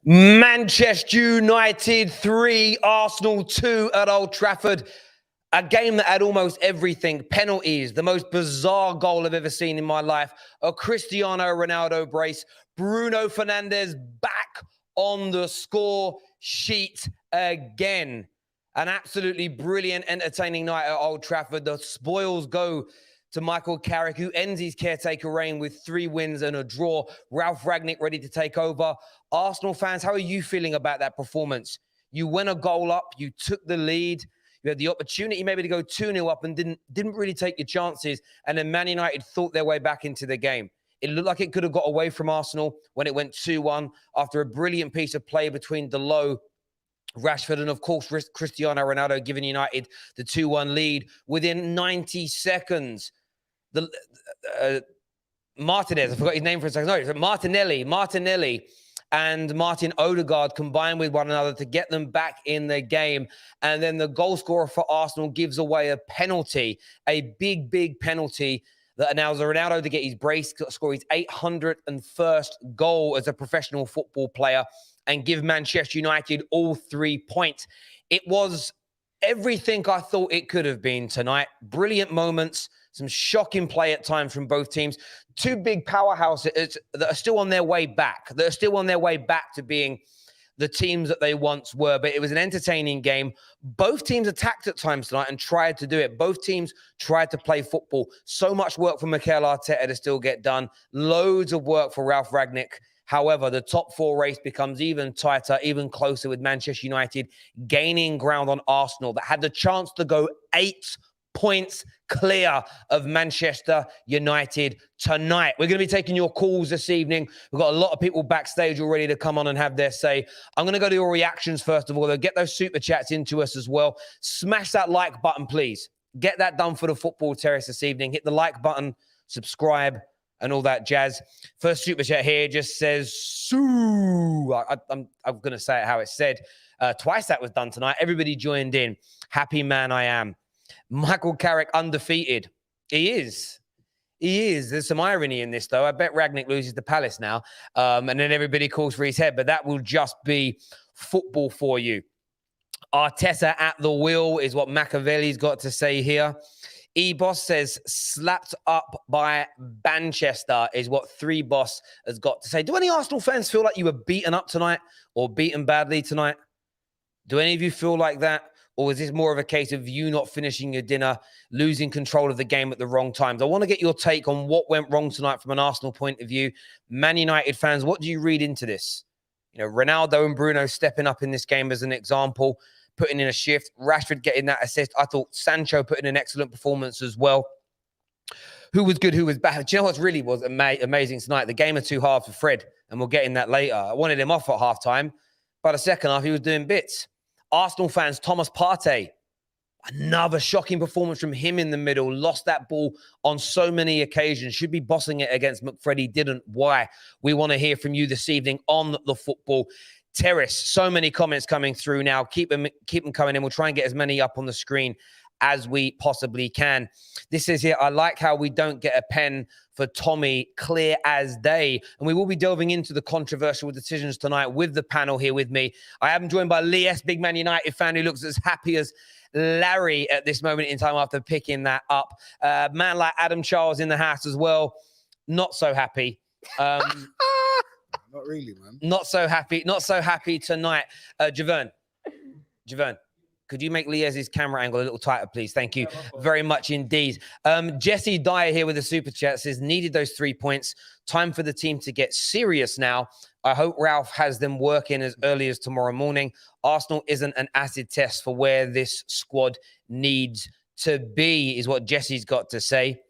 Manchester United 3, Arsenal 2 at Old Trafford. A game that had almost everything. Penalties, the most bizarre goal I've ever seen in my life. A Cristiano Ronaldo brace. Bruno Fernandes back on the score sheet again. An absolutely brilliant, entertaining night at Old Trafford. The spoils go to Michael Carrick, who ends his caretaker reign with 3 wins and a draw. Ralf Rangnick ready to take over. Arsenal fans, how are you feeling about that performance? You went a goal up, you took the lead, you had the opportunity maybe to go 2-0 up and didn't really take your chances, and then Man United thought their way back into the game. It looked like it could have got away from Arsenal when it went 2-1 after a brilliant piece of play between Delo, Rashford, and of course Cristiano Ronaldo giving United the 2-1 lead within 90 seconds. Martinez, I forgot his name for a second. No, Martinelli and Martin Odegaard combined with one another to get them back in the game. And then the goal scorer for Arsenal gives away a penalty, a big penalty that allows Ronaldo to get his brace, score his 801st goal as a professional football player, and give Manchester United all 3 points. It was everything I thought it could have been tonight. Brilliant moments, some shocking play at times from both teams. 2 big powerhouses that are still on their way back. To being the teams that they once were. But it was an entertaining game. Both teams attacked at times tonight and tried to do it. Both teams tried to play football. So much work for Mikel Arteta to still get done. Loads of work for Ralf Rangnick. However, the top 4 race becomes even tighter, even closer, with Manchester United gaining ground on Arsenal that had the chance to go 8 points clear of Manchester United tonight. We're going to be taking your calls this evening. We've got a lot of people backstage already to come on and have their say. I'm going to go to your reactions first of all. They'll get those super chats into us as well. Smash that like button, please. Get that done for the Football Terrace this evening. Hit the like button, subscribe, and all that jazz. First super chat here just says, Sue. I'm going to say it how it's said. Twice that was done tonight. Everybody joined in. Happy man I am. Michael Carrick undefeated. He is. There's some irony in this, though. I bet Rangnick loses to Palace now, and then everybody calls for his head, but that will just be football for you. Arteta at the wheel is what Machiavelli's got to say here. E-Boss says, slapped up by Manchester is what 3Boss has got to say. Do any Arsenal fans feel like you were beaten up tonight or beaten badly tonight? Do any of you feel like that? Or is this more of a case of you not finishing your dinner, losing control of the game at the wrong times? I want to get your take on what went wrong tonight from an Arsenal point of view. Man United fans, what do you read into this? You know, Ronaldo and Bruno stepping up in this game as an example, putting in a shift. Rashford getting that assist. I thought Sancho put in an excellent performance as well. Who was good, who was bad? Do you know what really was amazing tonight? The game of 2 halves for Fred, and we'll get in that later. I wanted him off at halftime. By the second half, he was doing bits. Arsenal fans, Thomas Partey, another shocking performance from him in the middle. Lost that ball on so many occasions. Should be bossing it against McFreddy. Didn't. Why? We want to hear from you this evening on the Football Terrace. So many comments coming through now. Keep them coming in. We'll try and get as many up on the screen as we possibly can. This is here. I like how we don't get a pen for Tommy, clear as day. And we will be delving into the controversial decisions tonight with the panel here with me. I am joined by Lee S., big Man United fan, who looks as happy as Larry at this moment in time after picking that up. Man like Adam Charles in the house as well. Not so happy. Not really, man. Not so happy tonight. Javern. Could you make Liez's camera angle a little tighter, please? Thank you very much indeed. Jesse Dyer here with a super chat says, needed those 3 points. Time for the team to get serious now. I hope Ralf has them working as early as tomorrow morning. Arsenal isn't an acid test for where this squad needs to be, is what Jesse's got to say.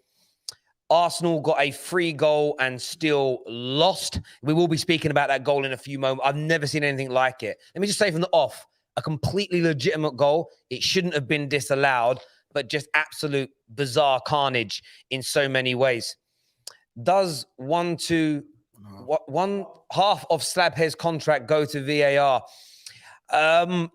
Arsenal got a free goal and still lost. We will be speaking about that goal in a few moments. I've never seen anything like it. Let me just say from the off, a completely legitimate goal. It shouldn't have been disallowed, but just absolute bizarre carnage in so many ways. Does one half of Slabhead's contract go to VAR?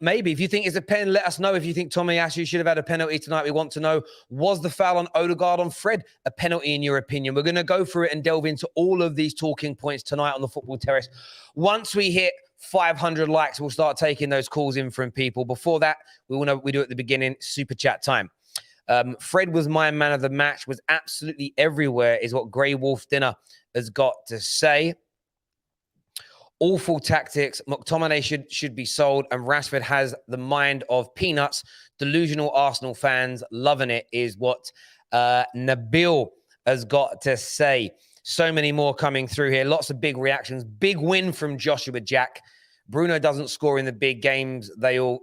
Maybe. If you think it's a pen, let us know. If you think Tomiyasu should have had a penalty tonight, we want to know. Was the foul on Odegaard on Fred a penalty in your opinion? We're going to go through it and delve into all of these talking points tonight on the Football Terrace. Once we hit 500 likes, we'll start taking those calls in from people. Before that, we do at the beginning, super chat time. Fred was my man of the match, was absolutely everywhere, is what Grey Wolf Dinner has got to say. Awful tactics. McTominay should be sold, and Rashford has the mind of peanuts. Delusional Arsenal fans loving it, is what Nabil has got to say. So many more coming through here. Lots of big reactions. Big win from Joshua Jack. Bruno doesn't score in the big games. They all,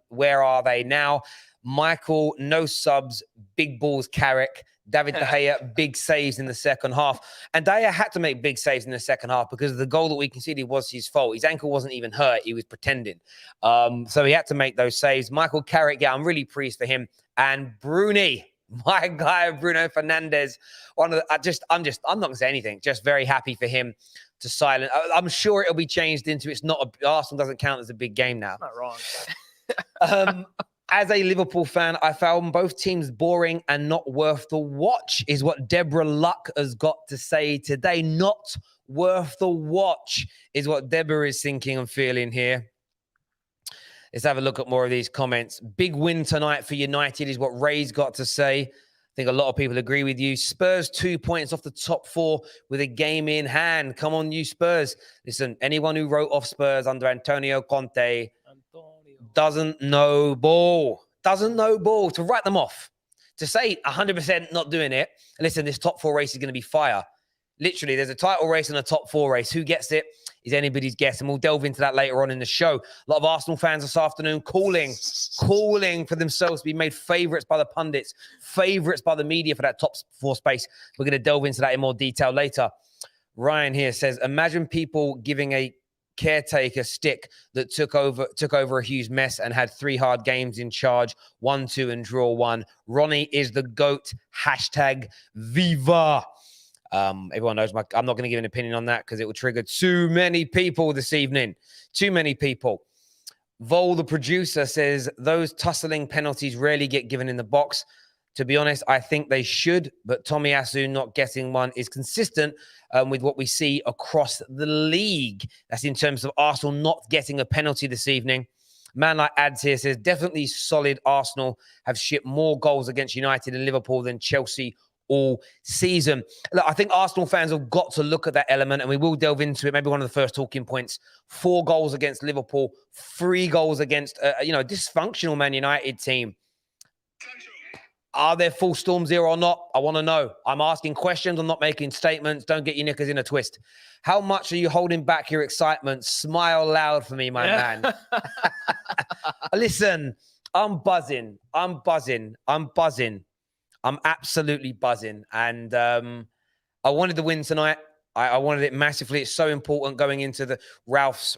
where are they now? Michael, no subs. Big balls, Carrick. David De Gea, big saves in the second half. And De Gea had to make big saves in the second half because the goal that we conceded was his fault. His ankle wasn't even hurt. He was pretending. So he had to make those saves. Michael Carrick, yeah, I'm really pleased for him. And Bruni, my guy, Bruno Fernandes, I'm not going to say anything. Just very happy for him to silence. I'm sure it'll be changed into Arsenal doesn't count as a big game now. Not wrong. As a Liverpool fan, I found both teams boring and not worth the watch, is what Deborah Luck has got to say today. Not worth the watch is what Deborah is thinking and feeling here. Let's have a look at more of these comments. Big win tonight for United is what Ray's got to say. I think a lot of people agree with you. Spurs 2 points off the top 4 with a game in hand. Come on, you Spurs. Listen, anyone who wrote off Spurs under Antonio Conte doesn't know ball. Doesn't know ball. To write them off. To say 100% not doing it. Listen, this top 4 race is going to be fire. Literally, there's a title race and a top 4 race. Who gets it is anybody's guess. And we'll delve into that later on in the show. A lot of Arsenal fans this afternoon calling for themselves to be made favourites by the pundits, favourites by the media for that top 4 space. We're going to delve into that in more detail later. Ryan here says, imagine people giving a caretaker stick that took over a huge mess and had 3 hard games in charge, 1-2 and draw 1. Ronnie is the GOAT. Hashtag Viva. Everyone knows I'm not going to give an opinion on that because it will trigger too many people this evening. Too many people. Vol, the producer, says those tussling penalties rarely get given in the box. To be honest, I think they should, but Tomiyasu not getting one is consistent with what we see across the league. That's in terms of Arsenal not getting a penalty this evening. Man like Ads here says, definitely solid. Arsenal have shipped more goals against United and Liverpool than Chelsea all season. Look, I think Arsenal fans have got to look at that element, and we will delve into it. Maybe one of the first talking points. 4 goals against Liverpool, 3 goals against a dysfunctional Man United team. Are there full storms here or not? I want to know. I'm asking questions. I'm not making statements. Don't get your knickers in a twist. How much are you holding back your excitement? Smile loud for me, my man. Listen, I'm buzzing. I'm absolutely buzzing. And I wanted the win tonight. I wanted it massively. It's so important going into the Ralph's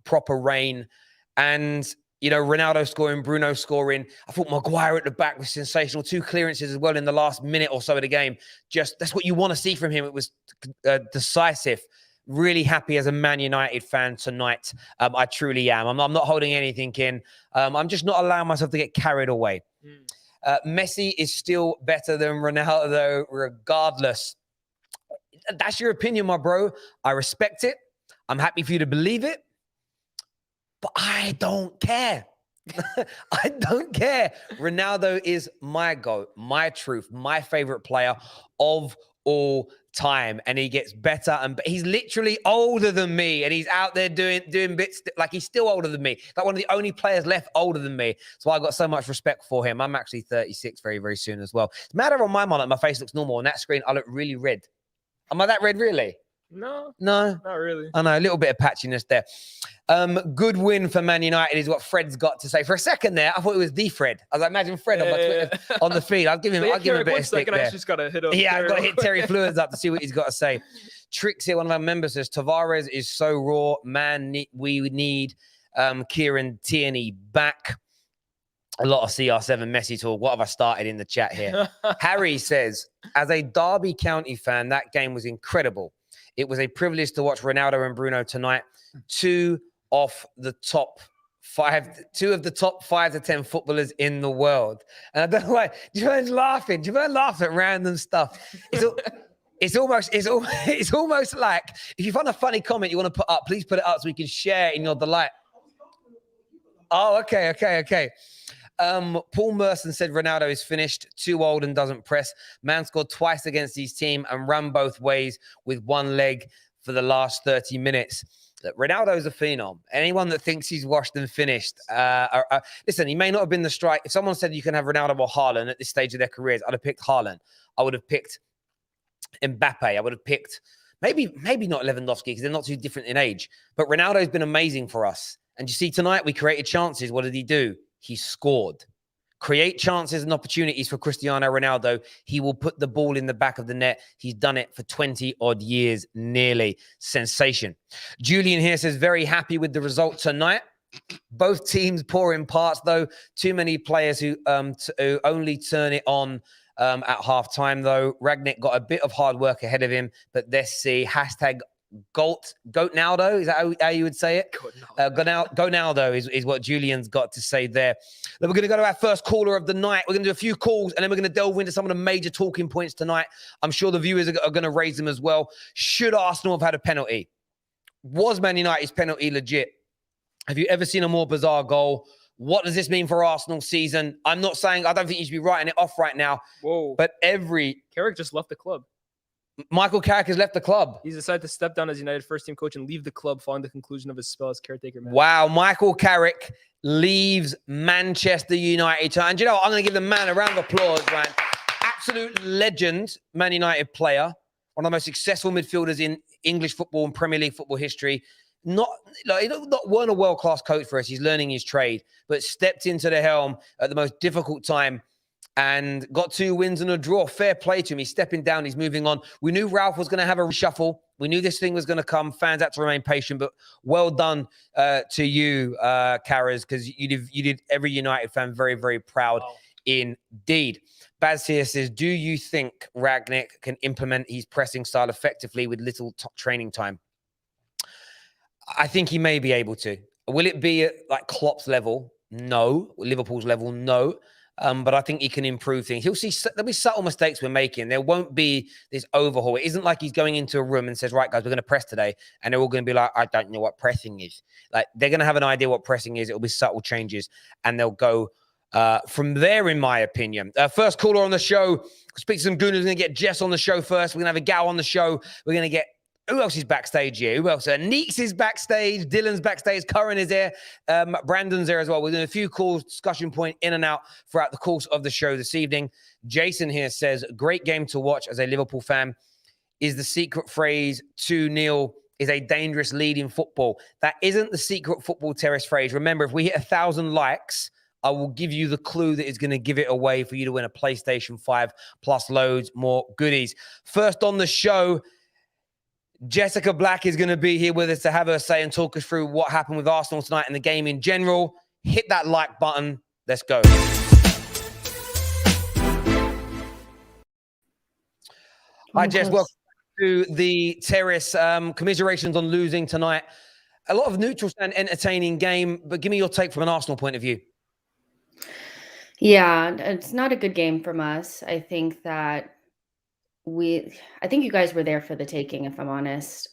proper reign. And Ronaldo scoring, Bruno scoring. I thought Maguire at the back was sensational. 2 clearances as well in the last minute or so of the game. Just that's what you want to see from him. It was decisive. Really happy as a Man United fan tonight. I truly am. I'm not holding anything in. I'm just not allowing myself to get carried away. Messi is still better than Ronaldo regardless. That's your opinion, my bro. I respect it. I'm happy for you to believe it. But I don't care. I don't care. Ronaldo is my GOAT, my truth, my favorite player of all time. And he gets better. And he's literally older than me. And he's out there doing bits like he's still older than me. Like one of the only players left older than me. So I got so much respect for him. I'm actually 36 very, very soon as well. It's a matter on my monitor. My face looks normal. On that screen, I look really red. Am I that red, really? No, not really. I know, a little bit of patchiness there. Good win for Man United is what Fred's got to say. For a second there, I thought it was the Fred. I was like, imagine Fred on my Twitter, on the feed. I'll give him a bit of stick there. I just got to hit up. Yeah, I've got to hit Terry Fluids up to see what he's got to say. Tricks here, one of our members says, Tavares is so raw. Man, we need Kieran Tierney back. A lot of CR7 Messi talk. What have I started in the chat here? Harry says, as a Derby County fan, that game was incredible. It was a privilege to watch Ronaldo and Bruno tonight. 2 of the top 5 to 10 footballers in the world. And I don't know why. Javon's laughing. Javon laughs at random stuff. It's almost like if you find a funny comment you want to put up, please put it up so we can share in your delight. Oh, okay. Paul Merson said Ronaldo is finished, too old and doesn't press. Man scored twice against his team and ran both ways with one leg for the last 30 minutes. Look, Ronaldo's a phenom. Anyone that thinks he's washed and finished, listen, he may not have been the strike. If someone said you can have Ronaldo or Haaland at this stage of their careers, I'd have picked Haaland. I would have picked Mbappe. I would have picked maybe not Lewandowski because they're not too different in age. But Ronaldo's been amazing for us. And you see, tonight we created chances. What did he do? He scored. Create chances and opportunities for Cristiano Ronaldo. He will put the ball in the back of the net. He's done it for 20 odd years, nearly. Sensation. Julian here says, very happy with the result tonight. Both teams poor in parts, though. Too many players who only turn it on at halftime, though. Rangnick got a bit of hard work ahead of him, but let's see. Hashtag Goatnaldo, is that how you would say it? Goatnaldo is what Julian's got to say there. Then we're going to go to our first caller of the night. We're going to do a few calls, and then we're going to delve into some of the major talking points tonight. I'm sure the viewers are going to raise them as well. Should Arsenal have had a penalty? Was Man United's penalty legit? Have you ever seen a more bizarre goal? What does this mean for Arsenal's season? I'm not saying I don't think you should be writing it off right now. Whoa. But Carrick just left the club. Michael Carrick has left the club. He's decided to step down as United first-team coach and leave the club following the conclusion of his spell as caretaker manager. Wow, Michael Carrick leaves Manchester United. And you know what? I'm going to give the man a round of applause, man. Absolute legend, Man United player. One of the most successful midfielders in English football and Premier League football history. Not weren't a world-class coach for us. He's learning his trade, but stepped into the helm at the most difficult time and got 2 wins and a draw. Fair play to him. He's stepping down. He's moving on. We knew Ralph was going to have a reshuffle. We knew this thing was going to come. Fans had to remain patient, but well done to you, Carras, because you did every United fan very, very proud indeed. Baz here says, do you think Rangnick can implement his pressing style effectively with little training time? I think he may be able to. Will it be at like Klopp's level? No. Liverpool's level? No. But I think he can improve things. He'll see there'll be subtle mistakes we're making. There won't be this overhaul. It isn't like he's going into a room and says, right, guys, we're going to press today. And they're all going to be like, I don't know what pressing is. Like, they're going to have an idea what pressing is. It'll be subtle changes. And they'll go from there, in my opinion. First caller on the show. Speak to some gooners. We're going to get Jess on the show first. We're going to have Egal on the show. We're going to get who else is backstage here? Who else? Neeks is backstage. Dylan's backstage. Curran is there. Brandon's there as well. We're doing a few calls, discussion point in and out throughout the course of the show this evening. Jason here says, great game to watch as a Liverpool fan. Is the secret phrase 2-0 is a dangerous lead in football? That isn't the secret football terrace phrase. Remember, if we hit 1,000 likes, I will give you the clue that is going to give it away for you to win a PlayStation 5 plus loads more goodies. First on the show, Jessica Black is going to be here with us to have her say and talk us through what happened with Arsenal tonight and the game in general. Hit that like button. Let's go. Hi, Jess. Welcome to the terrace. Commiserations on losing tonight. A lot of neutral and entertaining game, but give me your take from an Arsenal point of view. Yeah, it's not a good game from us. I think that I think you guys were there for the taking, if I'm honest.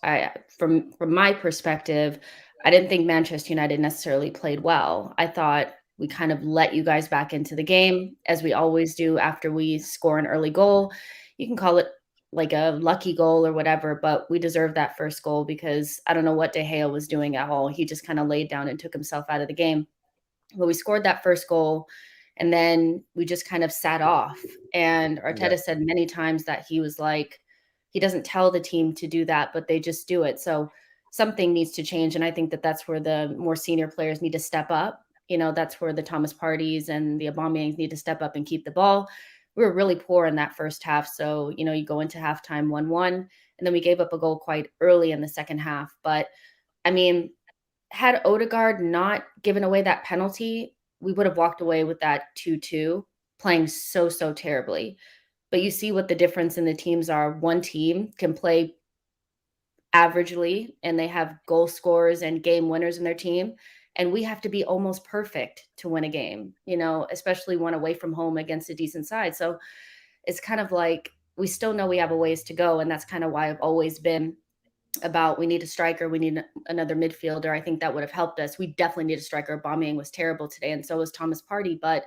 From my perspective, I didn't think Manchester United necessarily played well. I thought we kind of let you guys back into the game, as we always do after we score an early goal. You can call it like a lucky goal or whatever, but we deserved that first goal because I don't know what De Gea was doing at all. He just kind of laid down and took himself out of the game. But we scored that first goal, and then we just kind of sat off. And Arteta said many times that he was like, he doesn't tell the team to do that, but they just do it. So something needs to change. And I think that that's where the more senior players need to step up. You know, that's where the Thomas Parties and the Aubameyangs need to step up and keep the ball. We were really poor in that first half. So, you know, you go into halftime 1-1, and then we gave up a goal quite early in the second half. But I mean, had Odegaard not given away that penalty, we would have walked away with that 2-2, playing so terribly. But you see what the difference in the teams are. One team can play averagely, and they have goal scorers and game winners in their team. And we have to be almost perfect to win a game, you know, especially one away from home against a decent side. So it's kind of like we still know we have a ways to go. And that's kind of why I've always been about we need a striker, we need another midfielder. I think that would have helped us. We definitely need a striker. Aubameyang was terrible today, and so was Thomas Partey. But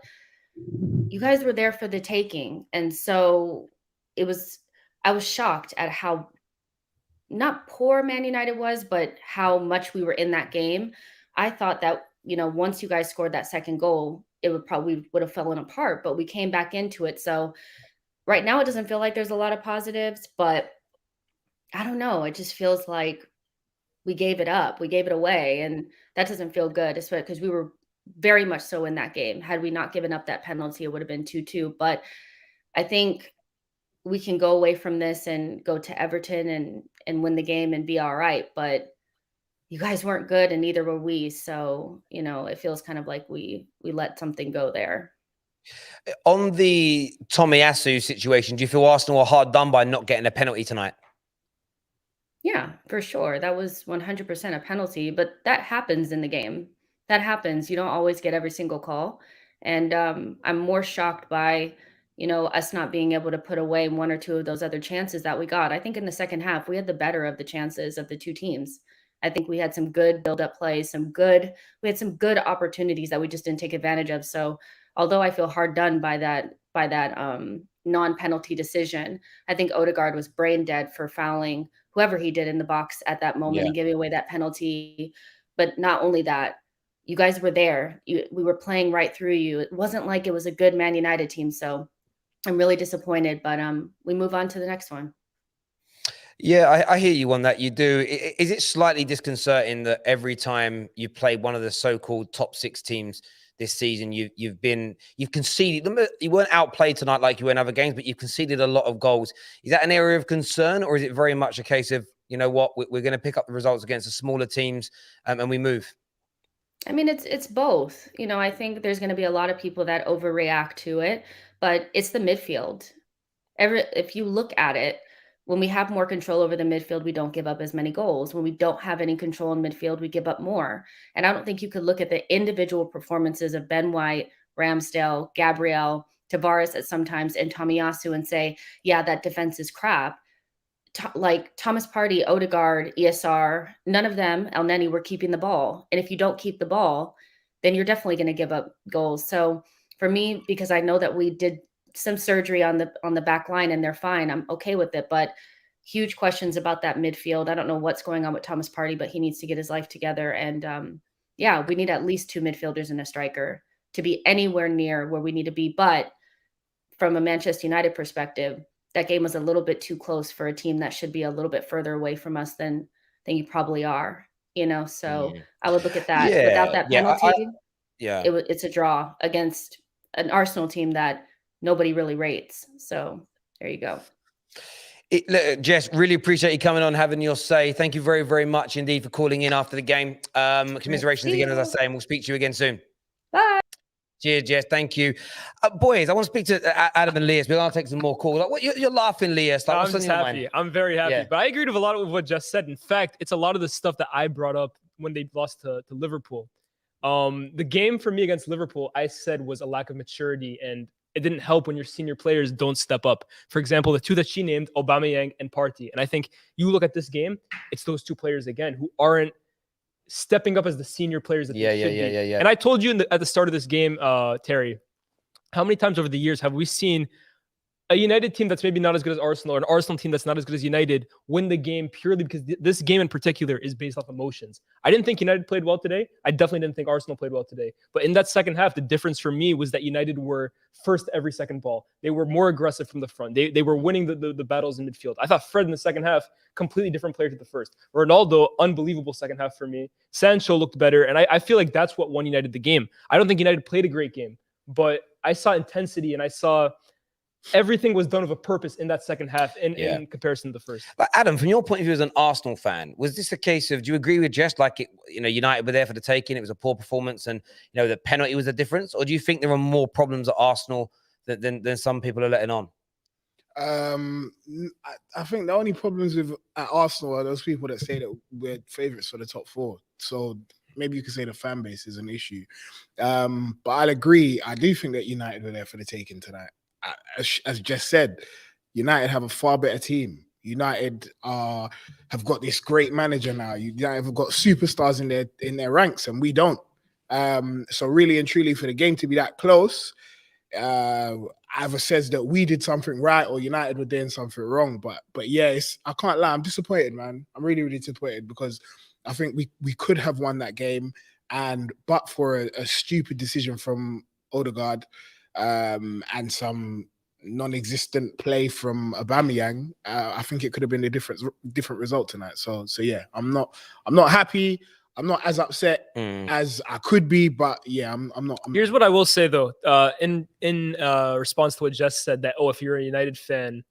you guys were there for the taking, and so I was shocked at how not poor Man United was, but how much we were in that game. I thought that, once you guys scored that second goal, it would have fallen apart, but we came back into it. So right now it doesn't feel like there's a lot of positives, but I don't know. It just feels like we gave it up. We gave it away, and that doesn't feel good, especially because we were very much so in that game. Had we not given up that penalty, it would have been 2-2. But I think we can go away from this and go to Everton and win the game and be all right. But you guys weren't good, and neither were we. So, it feels kind of like we let something go there. On the Tomiyasu situation, do you feel Arsenal are hard done by not getting a penalty tonight? Yeah, for sure. That was 100% a penalty, but that happens in the game. That happens. You don't always get every single call. And I'm more shocked by, us not being able to put away one or two of those other chances that we got. I think in the second half, we had the better of the chances of the two teams. I think we had some good build-up plays, we had some good opportunities that we just didn't take advantage of. So although I feel hard done by that non-penalty decision, I think Odegaard was brain dead for fouling whoever he did in the box at that moment and giving away that penalty. But not only that, you guys were there. We were playing right through you. It wasn't like it was a good Man United team. So I'm really disappointed, but we move on to the next one. Yeah, I hear you on that. You do. Is it slightly disconcerting that every time you play one of the so-called top 6 teams this season, you've conceded? You weren't outplayed tonight like you were in other games, but you've conceded a lot of goals. Is that an area of concern, or is it very much a case of, you know what, we're going to pick up the results against the smaller teams and we move? I mean, it's both. I think there's going to be a lot of people that overreact to it, but it's the midfield. If you look at it, when we have more control over the midfield, we don't give up as many goals. When we don't have any control in midfield, we give up more. And I don't think you could look at the individual performances of Ben White, Ramsdale, Gabriel, Tavares at sometimes, and Tomiyasu and say, yeah, that defense is crap. Like Thomas Partey, Odegaard, ESR, none of them, El Neni, were keeping the ball. And if you don't keep the ball, then you're definitely going to give up goals. So for me, because I know that we did some surgery on the back line and they're fine, I'm okay with it. But huge questions about that midfield. I don't know what's going on with Thomas Partey, but he needs to get his life together. And we need at least 2 midfielders and a striker to be anywhere near where we need to be. But from a Manchester United perspective, that game was a little bit too close for a team that should be a little bit further away from us than you probably are. So I would look at that. Without that penalty, it's a draw against an Arsenal team that nobody really rates. So there you go. Look, Jess, really appreciate you coming on, having your say. Thank you very, very much indeed for calling in after the game. Commiserations again, as I say, and we'll speak to you again soon. Bye. Cheers, Jess. Thank you. Boys, I want to speak to Adam and Leas. We're going to take some more calls. Like, you're laughing, Leas. Like, I'm just happy. I'm very happy. Yeah. But I agreed with a lot of what Jess said. In fact, it's a lot of the stuff that I brought up when they lost to Liverpool. The game for me against Liverpool, I said, was a lack of maturity, and it didn't help when your senior players don't step up. For example, the 2 that she named, Aubameyang and Partey. And I think you look at this game, it's those 2 players again who aren't stepping up as the senior players that they should be. And I told you at the start of this game, Terry, how many times over the years have we seen a United team that's maybe not as good as Arsenal, or an Arsenal team that's not as good as United, win the game purely because this game in particular is based off emotions. I didn't think United played well today. I definitely didn't think Arsenal played well today. But in that second half, the difference for me was that United were first every second ball. They were more aggressive from the front. They were winning the battles in midfield. I thought Fred in the second half, completely different player to the first. Ronaldo, unbelievable second half for me. Sancho looked better. And I feel like that's what won United the game. I don't think United played a great game, but I saw intensity and I saw everything was done with a purpose in that second half in comparison to the first. But Adam, from your point of view as an Arsenal fan, was this a case of, do you agree with Jess, like, United were there for the taking, it was a poor performance and, the penalty was the difference? Or do you think there are more problems at Arsenal than some people are letting on? I think the only problems at Arsenal are those people that say that we're favourites for the top 4. So maybe you could say the fan base is an issue. But I'll agree. I do think that United were there for the taking tonight. As Jess said, United have a far better team. United have got this great manager now. United have got superstars in their ranks, and we don't. So really and truly, for the game to be that close, either says that we did something right or United were doing something wrong. But yeah, I can't lie. I'm disappointed, man. I'm really, really disappointed because I think we could have won that game, but for a stupid decision from Odegaard and some non-existent play from Aubameyang, I think it could have been a different result tonight. So yeah, I'm not happy. I'm not as upset as I could be, but yeah, I'm not. Here's what I will say though, in response to what Jess said, that if you're a United fan,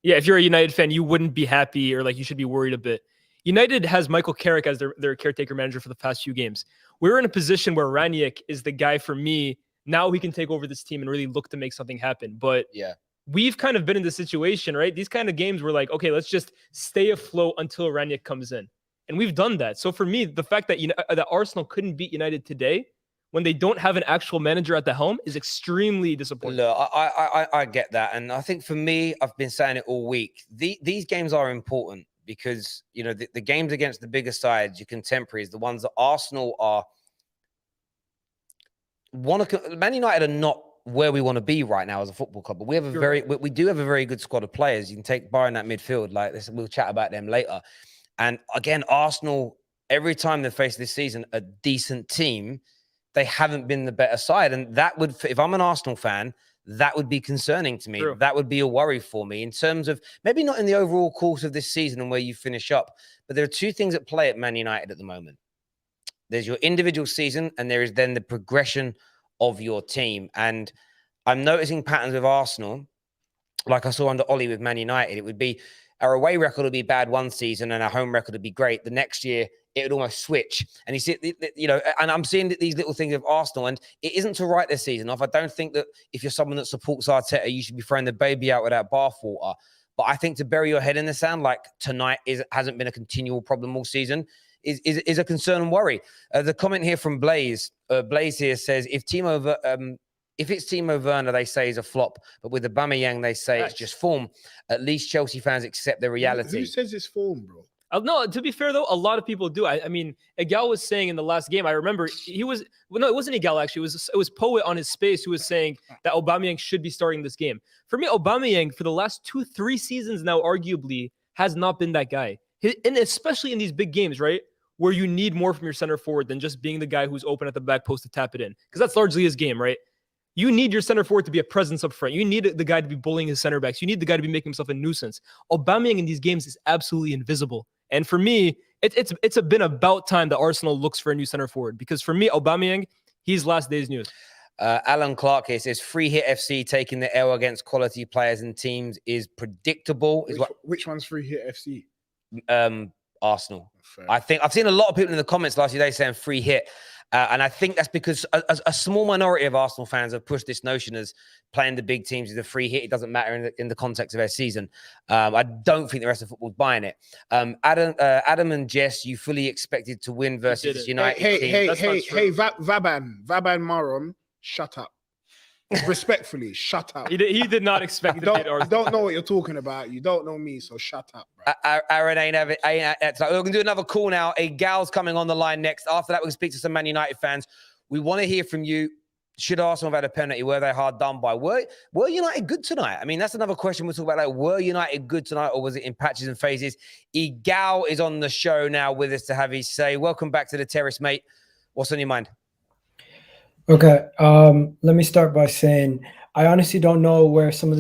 you wouldn't be happy or like you should be worried a bit. United has Michael Carrick as their caretaker manager for the past few games. We're in a position where Ranić is the guy for me. Now we can take over this team and really look to make something happen. But yeah, we've kind of been in this situation, right? These kind of games were like, okay, let's just stay afloat until Ranić comes in. And we've done that. So for me, the fact that that Arsenal couldn't beat United today when they don't have an actual manager at the helm is extremely disappointing. Look, I get that. And I think for me, I've been saying it all week. These games are important because, the games against the bigger sides, your contemporaries, the ones that Arsenal are Man United are not where we want to be right now as a football club, but we have we do have a very good squad of players. You can take barring that midfield, like this, we'll chat about them later. And again, Arsenal, every time they face this season a decent team, they haven't been the better side. And that would, if I'm an Arsenal fan, that would be concerning to me. True. That would be a worry for me in terms of maybe not in the overall course of this season and where you finish up, but there are two things at play at Man United at the moment. There's your individual season, and there is then the progression of your team. And I'm noticing patterns with Arsenal, like I saw under Ollie with Man United. It would be our away record would be bad one season, and our home record would be great. The next year, it would almost switch. And you see, and I'm seeing these little things of Arsenal, and it isn't to write their season off. I don't think that if you're someone that supports Arteta, you should be throwing the baby out with that bathwater. But I think to bury your head in the sand, like tonight hasn't been a continual problem all season, is a concern and worry. The comment here from Blaze here says, if it's Timo Werner, they say is a flop, but with Aubameyang, they say it's just form. At least Chelsea fans accept the reality. Who says it's form, bro? No, to be fair though, a lot of people do. I mean, Egal was saying in the last game, I remember it wasn't Egal actually. It was Poet on his space who was saying that Aubameyang should be starting this game. For me, Aubameyang for the last 2-3 seasons now, arguably, has not been that guy. And especially in these big games, right? Where you need more from your center forward than just being the guy who's open at the back post to tap it in. Because that's largely his game, right? You need your center forward to be a presence up front. You need the guy to be bullying his center backs. You need the guy to be making himself a nuisance. Aubameyang in these games is absolutely invisible. And for me, it's been about time that Arsenal looks for a new center forward. Because for me, Aubameyang, he's last day's news. Alan Clark here says, free hit FC taking the L against quality players and teams is predictable. Which one's free hit FC? Arsenal. Fair. I think I've seen a lot of people in the comments last few days saying free hit. And I think that's because a small minority of Arsenal fans have pushed this notion as playing the big teams is a free hit. It doesn't matter in the context of their season. I don't think the rest of football's buying it. Adam and Jess, you fully expected to win versus United. Hey, Vaban Maron, shut up. Respectfully, shut up. He did not expect you don't know what you're talking about. You don't know me, so shut up, bro. Aaron ain't so we're gonna do another call now. Egal's coming on the line next. After that, we can speak to some Man United fans. We want to hear from you. Should Arsenal have had a penalty? Were they hard done by? Were United good tonight? I mean, that's another question we'll talk about. Like, were United good tonight, or was it in patches and phases? Egal is on the show now with us to have his say. Welcome back to the terrace, mate. What's on your mind? Okay, let me start by saying I honestly don't know where some of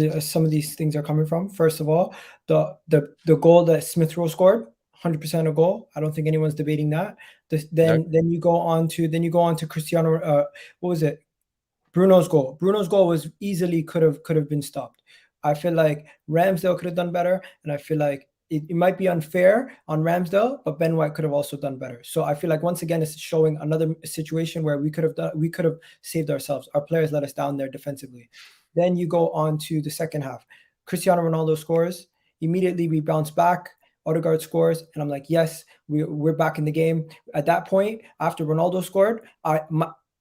these things are coming from. First of all, the goal that Smith Rowe scored, 100% a goal. I don't think anyone's debating that. Then you go on to Cristiano. What was it? Bruno's goal. Bruno's goal was easily could have been stopped. I feel like Ramsdale could have done better, and I feel like it might be unfair on Ramsdale, but Ben White could have also done better. So I feel like once again, it's showing another situation where we could have saved ourselves. Our players let us down there defensively. Then you go on to the second half. Cristiano Ronaldo scores. Immediately we bounce back. Odegaard scores, and I'm like, yes, we're back in the game. At that point, after Ronaldo scored,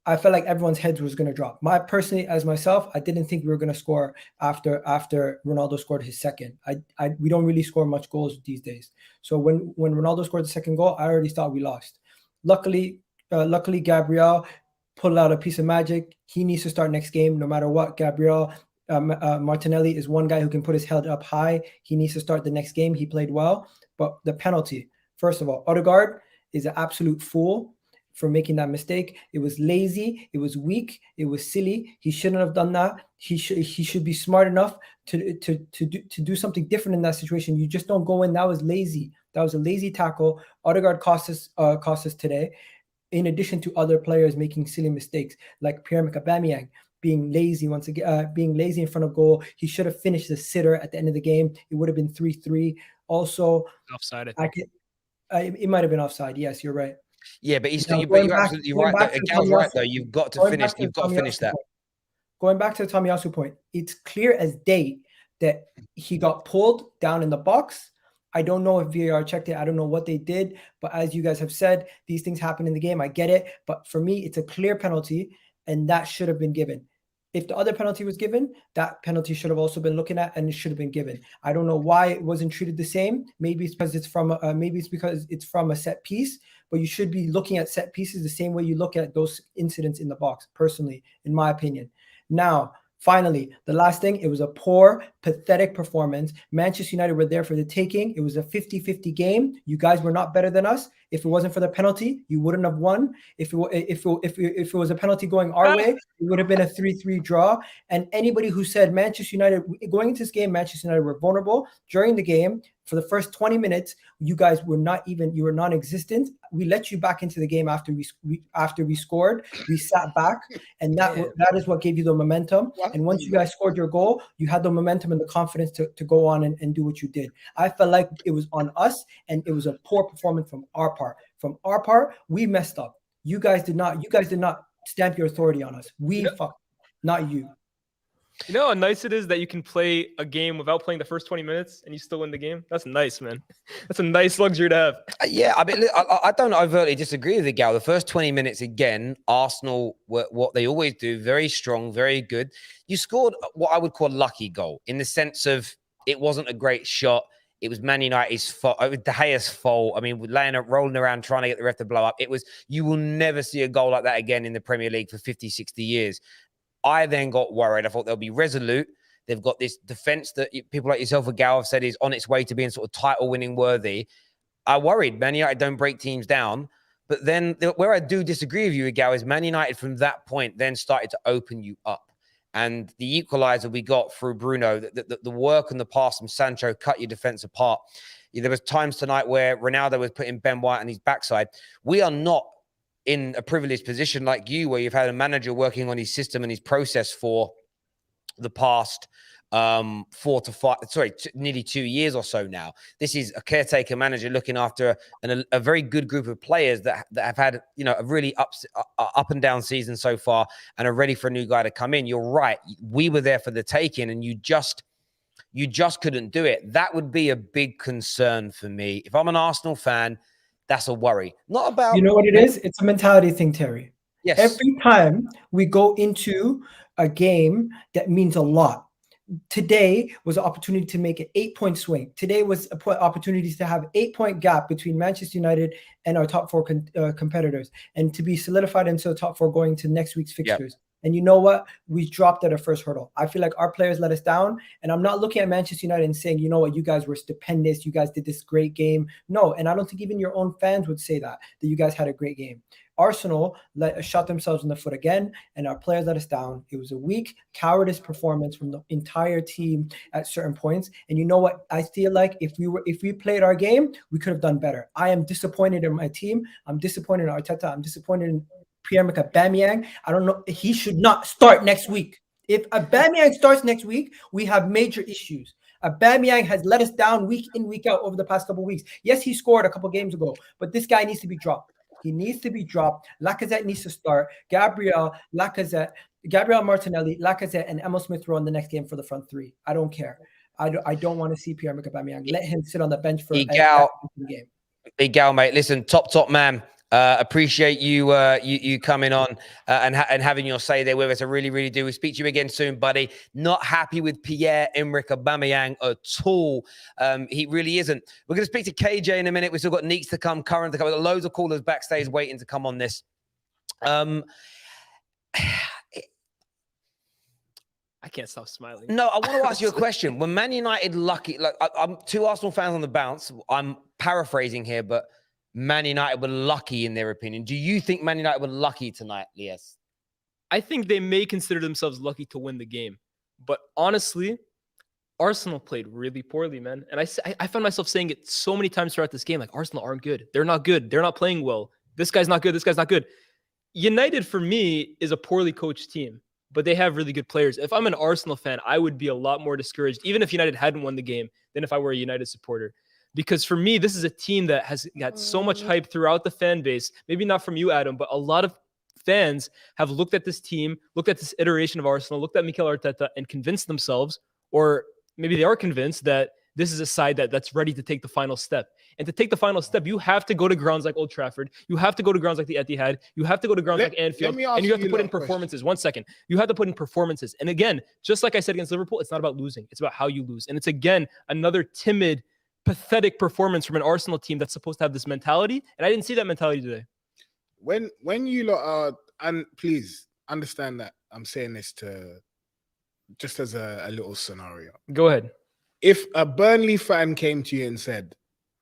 I felt like everyone's heads was going to drop. Personally, as myself, I didn't think we were going to score after Ronaldo scored his second. We don't really score much goals these days. So when Ronaldo scored the second goal, I already thought we lost. Luckily, Gabriel pulled out a piece of magic. He needs to start next game, no matter what. Gabriel Martinelli is one guy who can put his head up high. He needs to start the next game. He played well, but the penalty. First of all, Odegaard is an absolute fool for making that mistake. It was lazy, it was weak, it was silly. He shouldn't have done that. He should be smart enough to do something different in that situation. You just don't go in. That was lazy. That was a lazy tackle. Odegaard cost us today, in addition to other players making silly mistakes, like Pierre-Emerick Aubameyang being lazy once again, being lazy in front of goal. He should have finished the sitter at the end of the game. It would have been 3-3. Also, offside, I think. It might have been offside. Yes, you're right. Yeah, but you're absolutely right. Egal's right, though. You've got to finish. You've got to finish that. Going back to the Tomiyasu point, it's clear as day that he got pulled down in the box. I don't know if VAR checked it. I don't know what they did. But as you guys have said, these things happen in the game. I get it. But for me, it's a clear penalty, and that should have been given. If the other penalty was given, that penalty should have also been looking at, and it should have been given. I don't know why it wasn't treated the same. Maybe it's because it's from a set piece, but you should be looking at set pieces the same way you look at those incidents in the box, personally, in my opinion. Now, finally, the last thing, it was a poor, pathetic performance. Manchester United were there for the taking. It was a 50-50 game. You guys were not better than us. If it wasn't for the penalty, you wouldn't have won. If it was a penalty going our way, it would have been a 3-3 draw. And anybody who said Manchester United, going into this game, Manchester United were vulnerable during the game. For the first 20 minutes, you guys were you were non-existent. We let you back into the game after we scored. We sat back, and that is what gave you the momentum. And once you guys scored your goal, you had the momentum and the confidence to go on and do what you did. I felt like it was on us, and it was a poor performance from our part. From our part, we messed up. You guys did not stamp your authority on us. We fucked, not you. You know how nice it is that you can play a game without playing the first 20 minutes and you still win the game? That's nice, man. That's a nice luxury to have. Yeah, I mean, I don't overtly disagree with Egal. The first 20 minutes, again, Arsenal were what they always do, very strong, very good. You scored what I would call a lucky goal, in the sense of it wasn't a great shot. It was Man United's fault. It was De Gea's fault. I mean, rolling around trying to get the ref to blow up. You will never see a goal like that again in the Premier League for 50, 60 years. I then got worried. I thought they'll be resolute. They've got this defense that people like yourself, Egal, have said is on its way to being sort of title-winning worthy. I worried Man United don't break teams down. But then where I do disagree with you, Egal, is Man United from that point then started to open you up. And the equaliser we got through Bruno, the work and the pass from Sancho cut your defence apart. There was times tonight where Ronaldo was putting Ben White on his backside. We are not in a privileged position like you, where you've had a manager working on his system and his process for the past nearly 2 years or so now. This is a caretaker manager looking after a very good group of players that have had, a really up and down season so far and are ready for a new guy to come in. You're right. We were there for the taking, and you just couldn't do it. That would be a big concern for me. If I'm an Arsenal fan, that's a worry. Not about... You know what it is? It's a mentality thing, Terry. Yes. Every time we go into a game that means a lot. Today was an opportunity to make an 8-point swing. Today was an opportunity to have 8-point gap between Manchester United and our top four competitors, and to be solidified into the top four going to next week's fixtures. Yep. And you know what? We dropped at our first hurdle. I feel like our players let us down. And I'm not looking at Manchester United and saying, you know what, you guys were stupendous. You guys did this great game. No, and I don't think even your own fans would say that you guys had a great game. Arsenal shot themselves in the foot again, and our players let us down. It was a weak, cowardice performance from the entire team at certain points. And you know what? I feel like if we played our game, we could have done better. I am disappointed in my team. I'm disappointed in Arteta. I'm disappointed in Pierre-Emerick Aubameyang. I don't know. He should not start next week. If Aubameyang starts next week, we have major issues. Aubameyang has let us down week in, week out over the past couple of weeks. Yes, he scored a couple games ago, but this guy needs to be dropped. He needs to be dropped. Lacazette needs to start. Gabriel Martinelli, Lacazette, and Emil Smith Rowe in the next game for the front three. I don't care. I don't want to see Pierre-Emerick Aubameyang. Let him sit on the bench for a game. Egal, mate. Listen, top man. Appreciate you you coming on and having your say there with us. I really do. We'll speak to you again soon, buddy. Not happy with Pierre-Emerick Aubameyang at all. He really isn't. We're going to speak to KJ in a minute. We've still got Neeks to come, Curran to come. We've got loads of callers backstage waiting to come on this. I can't stop smiling. No, I want to ask you a question. When Man United lucky, like I'm two Arsenal fans on the bounce. I'm paraphrasing here, but Man United were lucky in their opinion. Do you think Man United were lucky tonight, Lies? I think they may consider themselves lucky to win the game. But honestly, Arsenal played really poorly, man. And I found myself saying it so many times throughout this game, like Arsenal aren't good. They're not good. They're not playing well. This guy's not good. This guy's not good. United, for me, is a poorly coached team, but they have really good players. If I'm an Arsenal fan, I would be a lot more discouraged, even if United hadn't won the game, than if I were a United supporter. Because for me, this is a team that has got so much hype throughout the fan base. Maybe not from you, Adam, but a lot of fans have looked at this team, looked at this iteration of Arsenal, looked at Mikel Arteta, and convinced themselves, or maybe they are convinced that this is a side that's ready to take the final step. And to take the final step, you have to go to grounds like Old Trafford. You have to go to grounds like the Etihad. You have to go to grounds like Anfield. And you have to put in performances. 1 second. You have to put in performances. And again, just like I said against Liverpool, it's not about losing. It's about how you lose. And it's, again, another timid, pathetic performance from an Arsenal team that's supposed to have this mentality. And I didn't see that mentality today. When you lot are, and please understand that I'm saying this to just as a little scenario. Go ahead. If a Burnley fan came to you and said,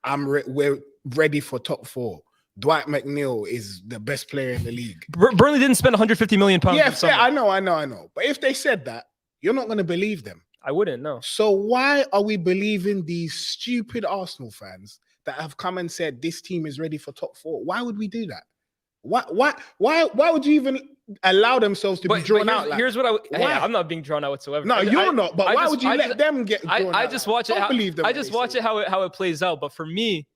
we're ready for top 4, Dwight McNeil is the best player in the league. Burnley didn't spend 150 million pounds. Yeah, I know. But if they said that, you're not going to believe them. I wouldn't, no. So why are we believing these stupid Arsenal fans that have come and said this team is ready for top 4? Why would we do that? Why would you even allow themselves to be drawn out? Here's what I'm not being drawn out whatsoever. No, you're not. But why would you let them get drawn out? I just watch it. I just watch it how it plays out. But for me,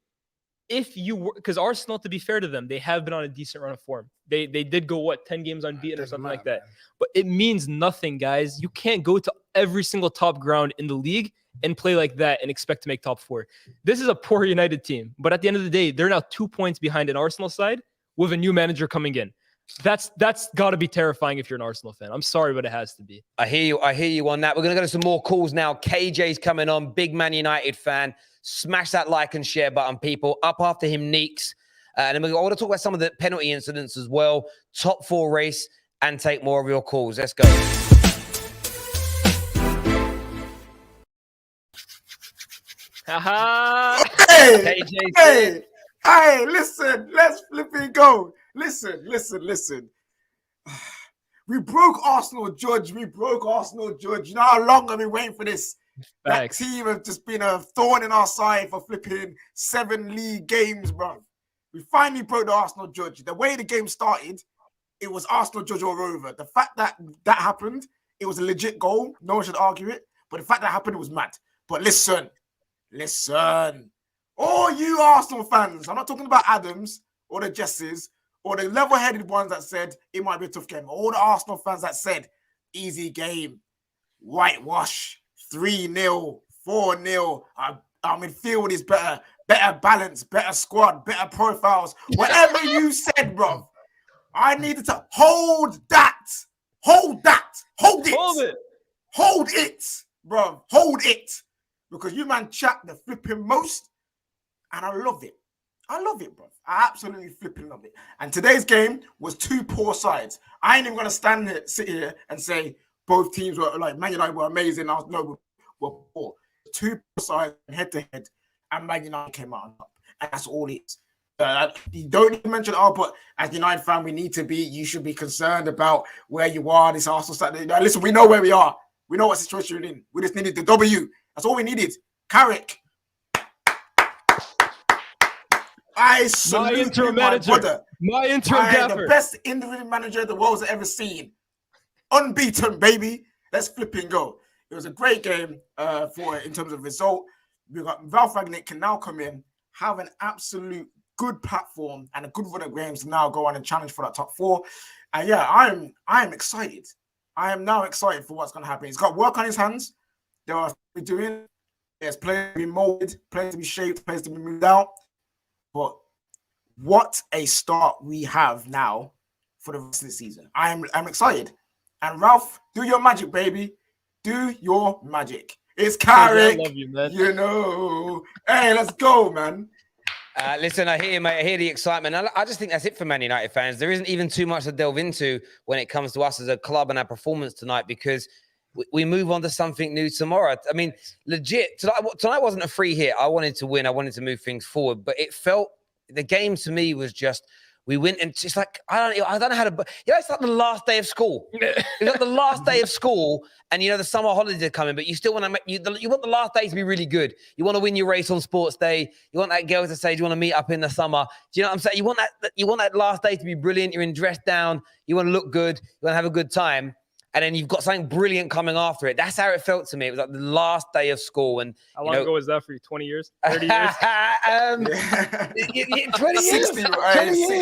because Arsenal, to be fair to them, they have been on a decent run of form. They did go 10 games unbeaten or something like that. Man. But it means nothing, guys. You can't go to every single top ground in the league and play like that and expect to make top 4. This is a poor United team. But at the end of the day, they're now 2 points behind an Arsenal side with a new manager coming in. That's got to be terrifying if you're an Arsenal fan. I'm sorry, but it has to be. I hear you on that. We're going to go to some more calls now. KJ's coming on, big Man United fan. Smash that like and share button, people. Up after him, Neeks. And then I want to talk about some of the penalty incidents as well. Top 4 race and take more of your calls. Let's go. Hey, listen, let's flip it go. Listen. We broke Arsenal Juj. You know how long I've been waiting for this? Thanks. That team have just been a thorn in our side for flipping 7 league games, bro. We finally broke the Arsenal Juj. The way the game started, it was Arsenal Juj or over. The fact that happened, it was a legit goal. No one should argue it. But the fact that happened, it was mad. But listen. All you Arsenal fans, I'm not talking about Adams or the Jesses or the level-headed ones that said it might be a tough game. All the Arsenal fans that said, easy game, whitewash, 3-0, 4-0, our midfield is better balance, better squad, better profiles. Whatever you said, bro, I needed to hold that. Hold it, bro. Hold it. Because you man chat the flipping most, and I love it. Bro. I absolutely flipping love it. And today's game was 2 poor sides. I ain't even going to sit here and say both teams were like, Man United were amazing. No, we're poor. 2 poor sides head-to-head, and Man United came out on top. And that's all it is. You don't even mention, but as a United fan, you should be concerned about where you are, this Arsenal side. Listen, we know where we are. We know what situation we're in. We just needed the W. That's all we needed. Carrick. I salute you, my brother. My interim gaffer. The best interim manager the world's ever seen. Unbeaten, baby. Let's flip and go. It was a great game in terms of result. We got Val Fagnick can now come in, have an absolute good platform and a good run of games to now go on and challenge for that top 4. And yeah, I am excited. I am now excited for what's going to happen. He's got work on his hands. There are things to be doing. There's players to be molded, players to be shaped, players to be moved out. But what a start we have now for the rest of the season. I'm excited. And Ralph, do your magic, baby. Do your magic. It's Carrick. I love you, man. You know. Hey, let's go, man. Listen, I hear you, mate. I hear the excitement. I just think that's it for Man United fans. There isn't even too much to delve into when it comes to us as a club and our performance tonight, because we move on to something new tomorrow. I mean, legit, tonight wasn't a free hit. I wanted to win. I wanted to move things forward, but it felt, the game to me was just, we went and just like, I don't know how to, it's like the last day of school. It's like the last day of school, and the summer holidays are coming, but you still want to you want the last day to be really good. You want to win your race on sports day. You want that girl to say, do you want to meet up in the summer? Do you know what I'm saying? You want that last day to be brilliant. You're in dressed down. You want to look good. You want to have a good time. And then you've got something brilliant coming after it. That's how it felt to me. It was like the last day of school. And how long ago was that for you? 20 years? 30 years? 20 years.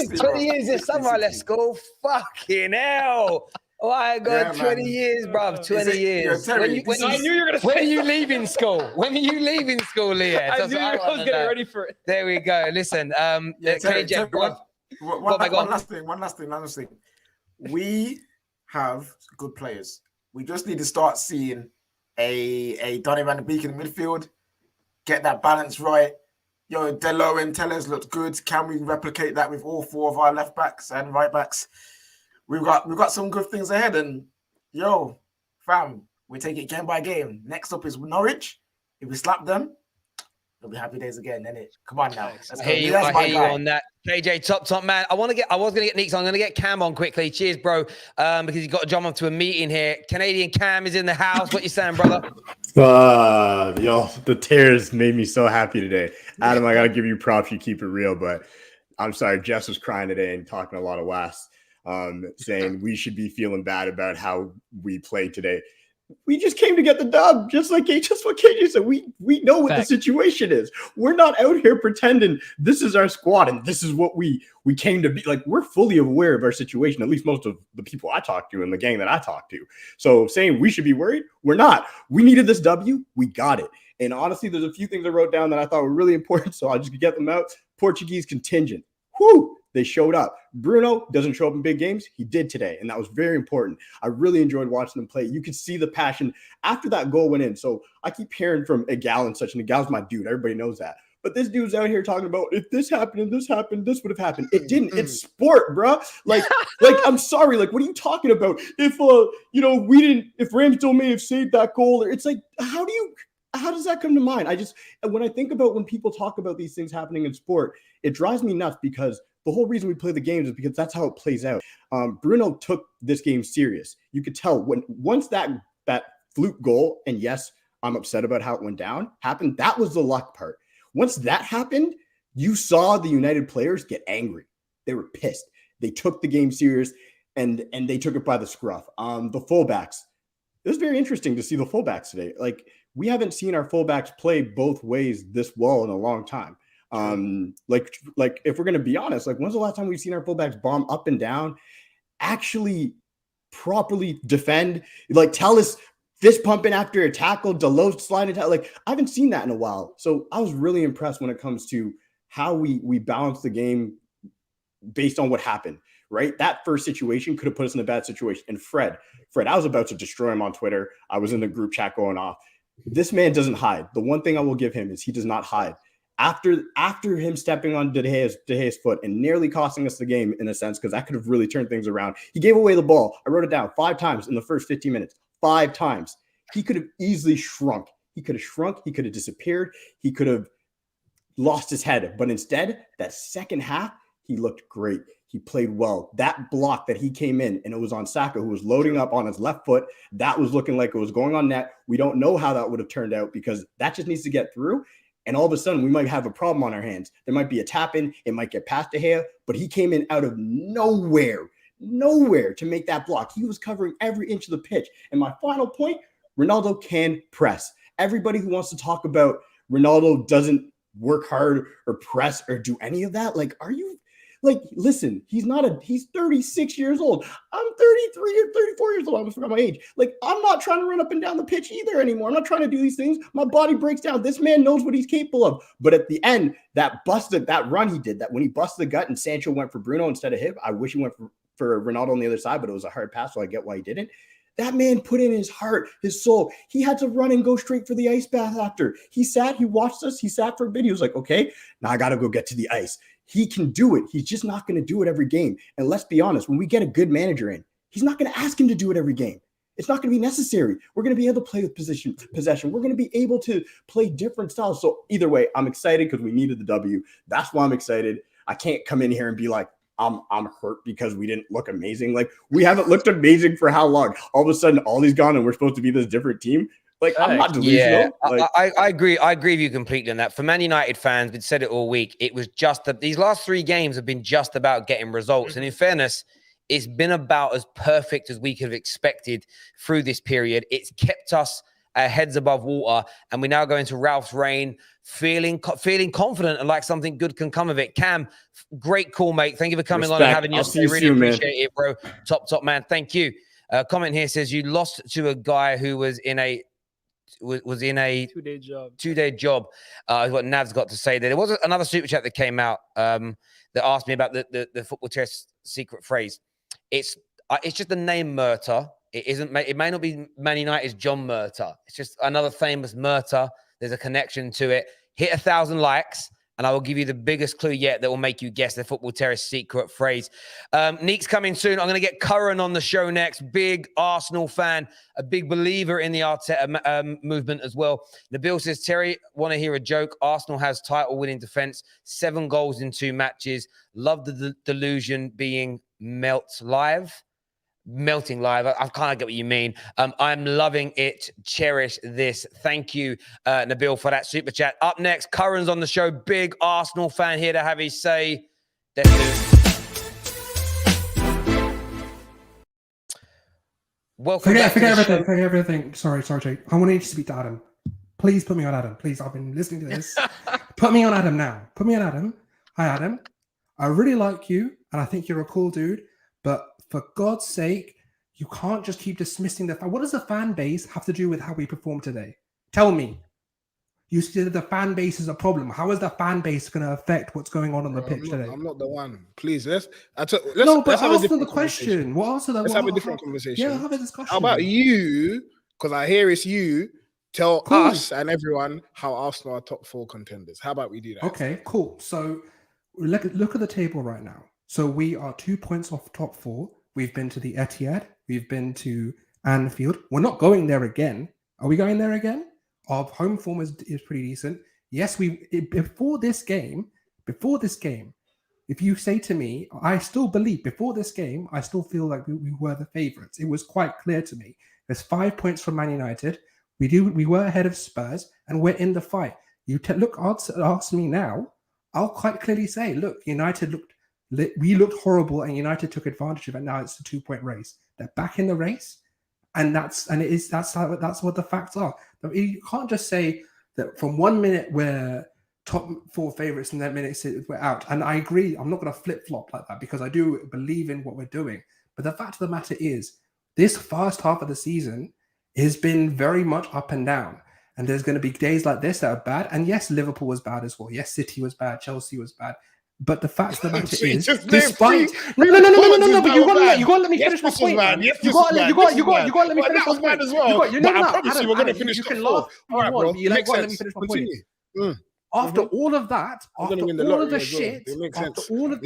60, 20 years this summer. Let's go. Fucking hell. Oh my God, 20 years, bruv. 20 years. I knew you were going to say when are you leaving school? When are you leaving school, Leah? I knew I was getting ready for it. There we go. Listen, KJ, one last thing. We have good players. We just need to start seeing a Donny van de Beek in the midfield, get that balance right. Delo and Tellez looked good. Can we replicate that with all four of our left backs and right backs? We've got some good things ahead, and fam, we take it game by game. Next up is Norwich. If we slap them, it'll be happy days again, innit? Come on now. I hear you on that. KJ, top man. I was going to get Nick, so I'm going to get Cam on quickly. Cheers, bro. Because he's got to jump up to a meeting here. Canadian Cam is in the house. What you saying, brother? The tears made me so happy today. Adam, I got to give you props. You keep it real, but I'm sorry. Jess was crying today and talking a lot of was, saying we should be feeling bad about how we played today. We just came to get the dub, just what KJ said. We know what the situation is. We're not out here pretending this is our squad and this is what we came to be. Like, we're fully aware of our situation, at least most of the people I talk to and the gang that I talk to. So saying we should be worried, we're not. We needed this W. We got it. And honestly, there's a few things I wrote down that I thought were really important, so I'll just get them out. Portuguese contingent. Whoo! They showed up. Bruno doesn't show up in big games. He did today, and that was very important. I really enjoyed watching them play. You could see the passion after that goal went in. So I keep hearing from Egal and such, and Egal's my dude. Everybody knows that. But this dude's out here talking about if this happened and this happened, this would have happened. It didn't. It's sport, bro. Like I'm sorry. Like, what are you talking about? If we didn't, if Ramsdale may have saved that goal, or it's like, how does that come to mind? When I think about when people talk about these things happening in sport, it drives me nuts, because the whole reason we play the games is because that's how it plays out. Bruno took this game serious. You could tell once that fluke goal, and yes, I'm upset about how it went down, happened. That was the luck part. Once that happened, you saw the United players get angry. They were pissed. They took the game serious, and they took it by the scruff. The fullbacks. It was very interesting to see the fullbacks today. Like, we haven't seen our fullbacks play both ways this well in a long time. Like if we're going to be honest, like, when's the last time we've seen our fullbacks bomb up and down, actually properly defend, like tell us fist pumping after a tackle, Delos sliding tackle? Like, I haven't seen that in a while. So I was really impressed when it comes to how we balance the game based on what happened, right? That first situation could have put us in a bad situation. And Fred, I was about to destroy him on Twitter. I was in the group chat going off. This man doesn't hide. The one thing I will give him is he does not hide. After him stepping on De Gea's foot and nearly costing us the game, in a sense, because that could have really turned things around. He gave away the ball. I wrote it down 5 times in the first 15 minutes. 5 times. He could have easily shrunk. He could have disappeared. He could have lost his head. But instead, that second half, he looked great. He played well. That block that he came in, and it was on Saka, who was loading up on his left foot. That was looking like it was going on net. We don't know how that would have turned out, because that just needs to get through. And all of a sudden, we might have a problem on our hands. There might be a tap in. It might get past De Gea, but he came in out of nowhere to make that block. He was covering every inch of the pitch. And my final point, Ronaldo can press. Everybody who wants to talk about Ronaldo doesn't work hard or press or do any of that, like, are you Like, listen, he's 36 years old. I'm 33 or 34 years old. I almost forgot my age. Like, I'm not trying to run up and down the pitch either anymore. I'm not trying to do these things. My body breaks down. This man knows what he's capable of. But at the end, that run he did, that when he busted the gut and Sancho went for Bruno instead of him, I wish he went for Ronaldo on the other side, but it was a hard pass, so I get why he didn't. That man put in his heart, his soul. He had to run and go straight for the ice bath after. He watched us, he sat for a bit. He was like, okay, now I got to go get to the ice. He can do it. He's just not going to do it every game. And let's be honest, when we get a good manager in, he's not going to ask him to do it every game. It's not going to be necessary. We're going to be able to play with possession. We're going to be able to play different styles. So either way, I'm excited because we needed the W. That's why I'm excited. I can't come in here and be like, I'm hurt because we didn't look amazing. Like, we haven't looked amazing for how long? All of a sudden, Ollie's gone and we're supposed to be this different team. Like, I'm not delusional. Yeah, I agree. I agree with you completely on that. For Man United fans, we've said it all week. It was just that these last 3 games have been just about getting results. And in fairness, it's been about as perfect as we could have expected through this period. It's kept us heads above water, and we now go into Ralph's reign feeling confident and like something good can come of it. Cam, great call, mate. Thank you for coming on and having us. I really appreciate it, bro. Top man. Thank you. Comment here says you lost to a guy who was in a 2-day job. 2-day job. What Nav's got to say there. There was another super chat that came out that asked me about the football test secret phrase. It's just the name Murta. It isn't. It may not be Man United's John Murta. It's just another famous Murta. There's a connection to it. Hit 1,000 likes, and I will give you the biggest clue yet that will make you guess the football terrace secret phrase. Neek's coming soon. I'm going to get Curran on the show next. Big Arsenal fan, a big believer in the Arteta movement as well. Nabil says, Terry, want to hear a joke? Arsenal has title-winning defense, 7 goals in 2 matches. Love the delusion being melting live. I kind of get what you mean. I'm loving it. Cherish this. Thank you, Nabil, for that super chat. Up next, Curran's on the show. Big Arsenal fan here to have his say. Let's do it. Welcome. Forget everything. Sorry, Jake. I want you to speak to Adam. Please put me on Adam. Please, I've been listening to this. Put me on Adam now. Put me on Adam. Hi, Adam. I really like you, and I think you're a cool dude, but for God's sake, you can't just keep dismissing the fan. What does the fan base have to do with how we perform today? Tell me. You said the fan base is a problem. How is the fan base going to affect what's going on the pitch today? I'm not the one. Please, let's answer the question. Let's have a different conversation. Yeah, have a discussion. How about you? Because I hear it's you. Tell us and everyone how Arsenal are top 4 contenders. How about we do that? Okay, cool. So look at the table right now. So we are 2 points off top 4. We've been to the Etihad. We've been to Anfield. We're not going there again. Are we going there again? Our home form is pretty decent. Yes, before this game, if you say to me, I still believe before this game, I still feel like we were the favourites. It was quite clear to me. There's 5 points from Man United. We were ahead of Spurs, and we're in the fight. Ask me now. I'll quite clearly say, look, we looked horrible, and United took advantage of it. Now it's a 2-point race. They're back in the race, and that's what the facts are. You can't just say that from 1 minute we're top 4 favorites, and that minute we're out. And I agree. I'm not going to flip flop like that because I do believe in what we're doing. But the fact of the matter is, this first half of the season has been very much up and down. And there's going to be days like this that are bad. And yes, Liverpool was bad as well. Yes, City was bad. Chelsea was bad. But the fact of the matter is, despite no, but you got to let me finish my point. You got to let me finish my point as well. I promise you, we're going to finish. You can laugh. All right, bro. You got to let me finish my point. After all of that, after all of the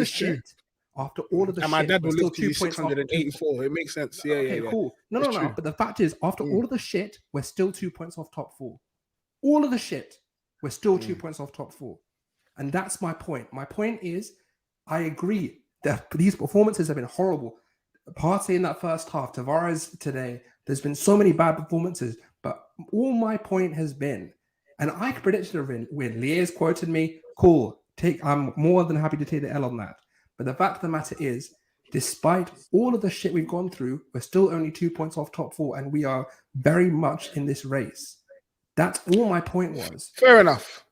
shit, and my dad will live to 684. It makes sense. Yeah, okay, cool. No. But the fact is, after all of the shit, we're still 2 points off top 4. All of the shit, we're still 2 points off top 4. And that's my point. My point is, I agree that these performances have been horrible. Partey in that first half, Tavares today, there's been so many bad performances. But all my point has been, and I predicted a win. Lia's quoted me, cool, I'm more than happy to take the L on that. But the fact of the matter is, despite all of the shit we've gone through, we're still only 2 points off top 4, and we are very much in this race. That's all my point was. Fair enough.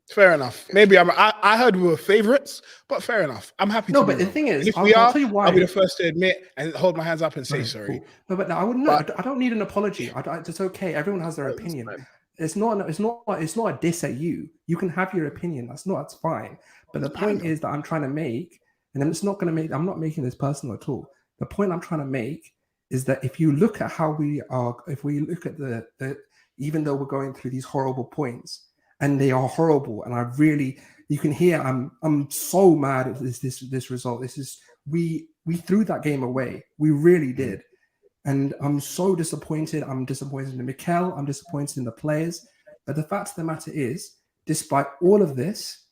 Fair enough. Maybe I heard we were favourites, but fair enough. I'm happy. No, to but be the thing is, if I'll we are, tell you why. I'll be the first to admit and hold my hands up and say sorry. Cool. No, but I wouldn't. I don't need an apology. It's okay. Everyone has their opinion. It's not a diss at you. You can have your opinion. That's fine. But the point is that I'm trying to make, and I'm not making this personal at all. The point I'm trying to make is that if you look at how we are, if we look at the even though we're going through these horrible points, and they are horrible, and you can hear I'm so mad at this result. We threw that game away. We really did. And I'm so disappointed. I'm disappointed in Mikel. I'm disappointed in the players. But the fact of the matter is, despite all of this,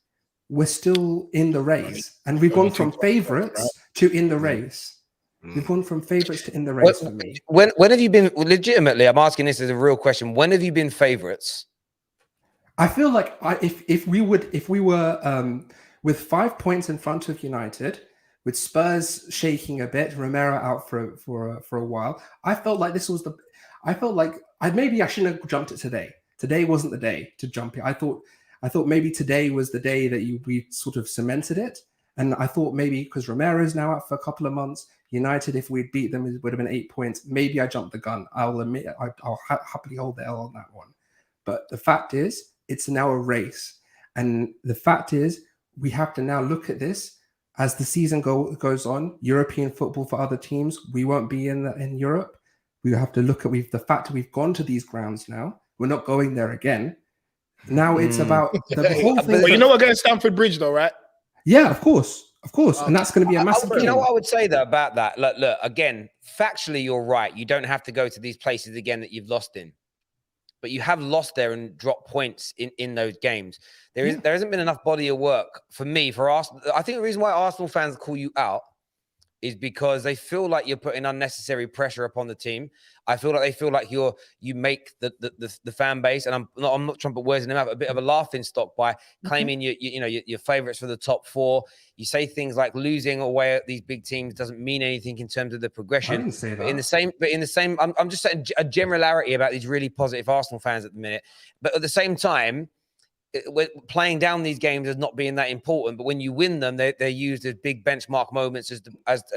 we're still in the race. And we've gone from favourites to in the race. We've gone from favourites to in the race for me. When have you been, legitimately, I'm asking this as a real question, when have you been favourites? I feel like if we were with 5 points in front of United, with Spurs shaking a bit, Romero out for a while, I felt like maybe I shouldn't have jumped it today. Today wasn't the day to jump it. I thought maybe today was the day that we sort of cemented it. And I thought maybe because Romero is now out for a couple of months, United, if we'd beat them, it would have been 8 points. Maybe I jumped the gun. I'll admit I'll happily hold the L on that one. But the fact is, it's now a race. And the fact is, we have to now look at this as the season goes on. European football for other teams, we won't be in Europe. We have to look at the fact that we've gone to these grounds now. We're not going there again. Now it's about the whole thing. But you know we're going to Stamford Bridge though, right? Yeah, of course. And that's going to be a massive game. You know what I would say though about that? Look, again, factually, you're right. You don't have to go to these places again that you've lost in. But you have lost there and dropped points in those games. There hasn't been enough body of work for me, for Arsenal. I think the reason why Arsenal fans call you out is because they feel like you're putting unnecessary pressure upon the team. I feel like they feel like you make the fan base, and I'm not trying to put words in their mouth, a bit of a laughing stock by claiming your favourites for the top four. You say things like losing away at these big teams doesn't mean anything in terms of the progression. I didn't say that. But in the same, I'm just saying a generality about these really positive Arsenal fans at the minute. But at the same time, we're playing down these games as not being that important, but when you win them, they're used as big benchmark moments as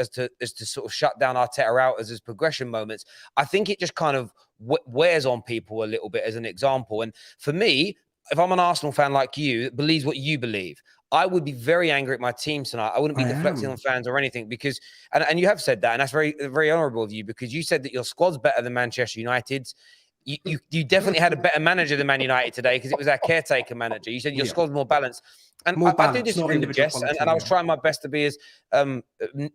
to sort of shut down Arteta out as progression moments. I think it just kind of wears on people a little bit as an example. And for me, if I'm an Arsenal fan like you that believes what you believe, I would be very angry at my team tonight. I wouldn't be deflecting on fans or anything because, and you have said that, and that's very, very honourable of you because you said that your squad's better than Manchester United's. You definitely had a better manager than Man United today because it was our caretaker manager. You said your squad's more balanced. And I do disagree with Jess, and I was trying my best to be as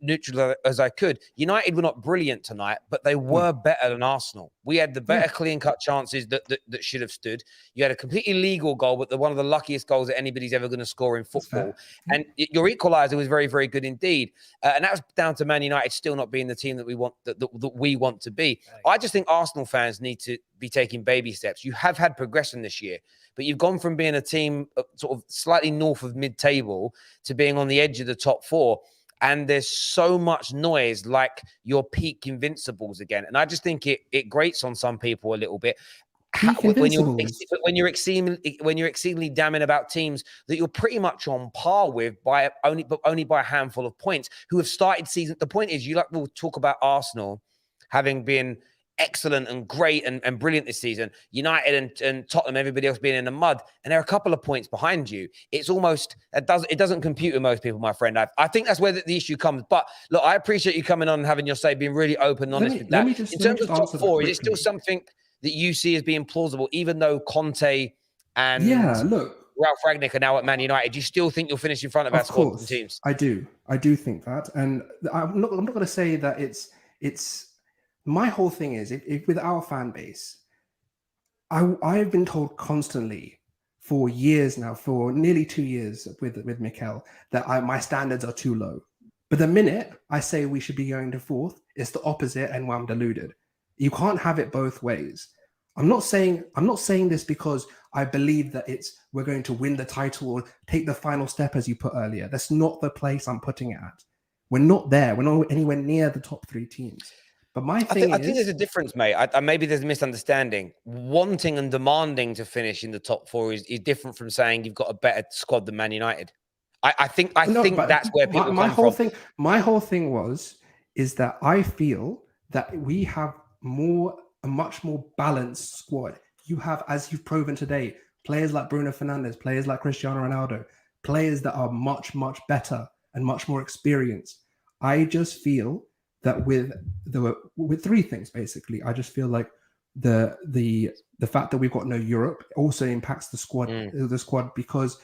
neutral as I could. United were not brilliant tonight, but they were better than Arsenal. We had the better clean-cut chances that should have stood. You had a completely legal goal, but one of the luckiest goals that anybody's ever going to score in football. And your equaliser was very, very good indeed. And that was down to Man United still not being the team that we want to be. I just think Arsenal fans need to be taking baby steps. You have had progression this year, but you've gone from being a team sort of slightly north of mid-table to being on the edge of the top four. And there's so much noise like your peak invincibles again. And I just think it grates on some people a little bit. When you're exceedingly damning about teams that you're pretty much on par with but only by a handful of points who have started season. The point is, we'll talk about Arsenal having been excellent and great and brilliant this season. United and Tottenham, everybody else being in the mud, and they're a couple of points behind you. It's almost it doesn't compute with most people, my friend. I think that's where the issue comes. But look, I appreciate you coming on and having your say, being really open and honest with that. In terms of top four, is it still something that you see as being plausible, even though Conte and Ralph Rangnick are now at Man United? Do you still think you'll finish in front of our squad teams? I do think that, and I'm not going to say that it's. My whole thing is, if with our fan base, I've been told constantly for years now, for nearly 2 years with Mikel, that my standards are too low. But the minute I say we should be going to fourth, it's the opposite, and I'm deluded. You can't have it both ways. I'm not saying this because I believe that we're going to win the title or take the final step, as you put earlier. That's not the place I'm putting it at. We're not there. We're not anywhere near the top three teams. But my I thing think there's a difference, mate. Maybe there's a misunderstanding. Wanting and demanding to finish in the top 4 is different from saying you've got a better squad than Man United. I think that's where people my come whole from. My whole thing is that I feel that we have a much more balanced squad. You have, as you've proven today, players like Bruno Fernandes, players like Cristiano Ronaldo, players that are much, much better and much more experienced. I just feel that with 3 things, basically, I just feel like the fact that we've got no Europe also impacts the squad because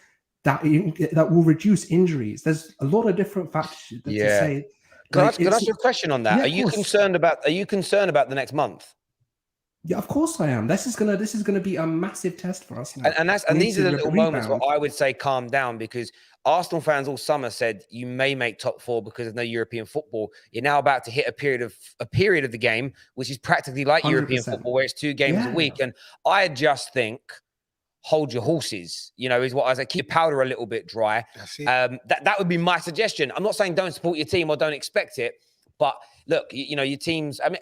that will reduce injuries. There's a lot of different factors to say. Can I ask you a question on that? Yeah, are you concerned about the next month? Yeah, of course I am. This is gonna be a massive test for us now. And these are the little moments where I would say calm down, because Arsenal fans all summer said you may make top 4 because of no European football. You're now about to hit a period of the game which is practically like 100%. European football, where it's 2 games a week. And I just think hold your horses, is what I say. Keep your powder a little bit dry. That would be my suggestion. I'm not saying don't support your team or don't expect it, but look, your teams. I mean,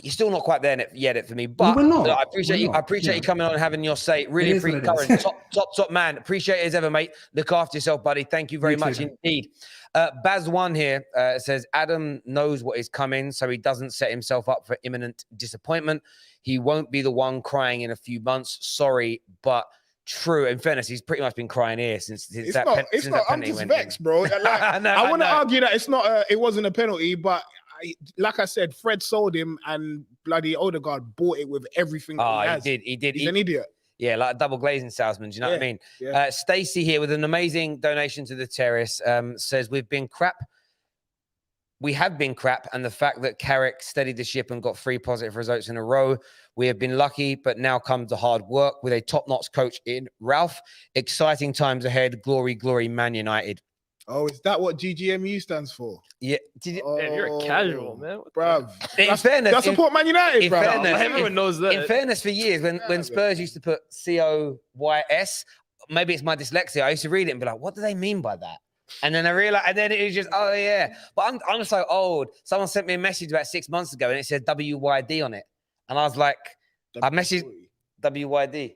you're still not quite there yet for me, but look, I appreciate you. I appreciate you coming on and having your say. Really appreciate Curran. top man. Appreciate it as ever, mate. Look after yourself, buddy. Thank you very much indeed. Baz1 here says Adam knows what is coming, so he doesn't set himself up for imminent disappointment. He won't be the one crying in a few months. Sorry, but true. In fairness, he's pretty much been crying here since that penalty. I'm just vexed, bro. I want to argue that it's not. It wasn't a penalty, but. Like I said, Fred sold him, and bloody Odegaard bought it with everything. He did. He's an idiot. Yeah, like a double glazing salesman. Do you know what I mean? Yeah. Stacey here with an amazing donation to the terrace says we have been crap, and the fact that Carrick steadied the ship and got 3 positive results in a row. We have been lucky, but now comes the hard work with a top-notch coach in Ralph. Exciting times ahead. Glory, glory, Man United. Oh, is that what GGMU stands for? Yeah. Man, you're a casual, man. Bruv. In fairness, I support Man United, bro. Everyone knows that. In fairness, for years, when Spurs used to put COYS, maybe it's my dyslexia, I used to read it and be like, what do they mean by that? And then I realized, and then it was just, oh yeah. But I'm so old. Someone sent me a message about 6 months ago and it said WYD on it. And I was like, I messaged WYD.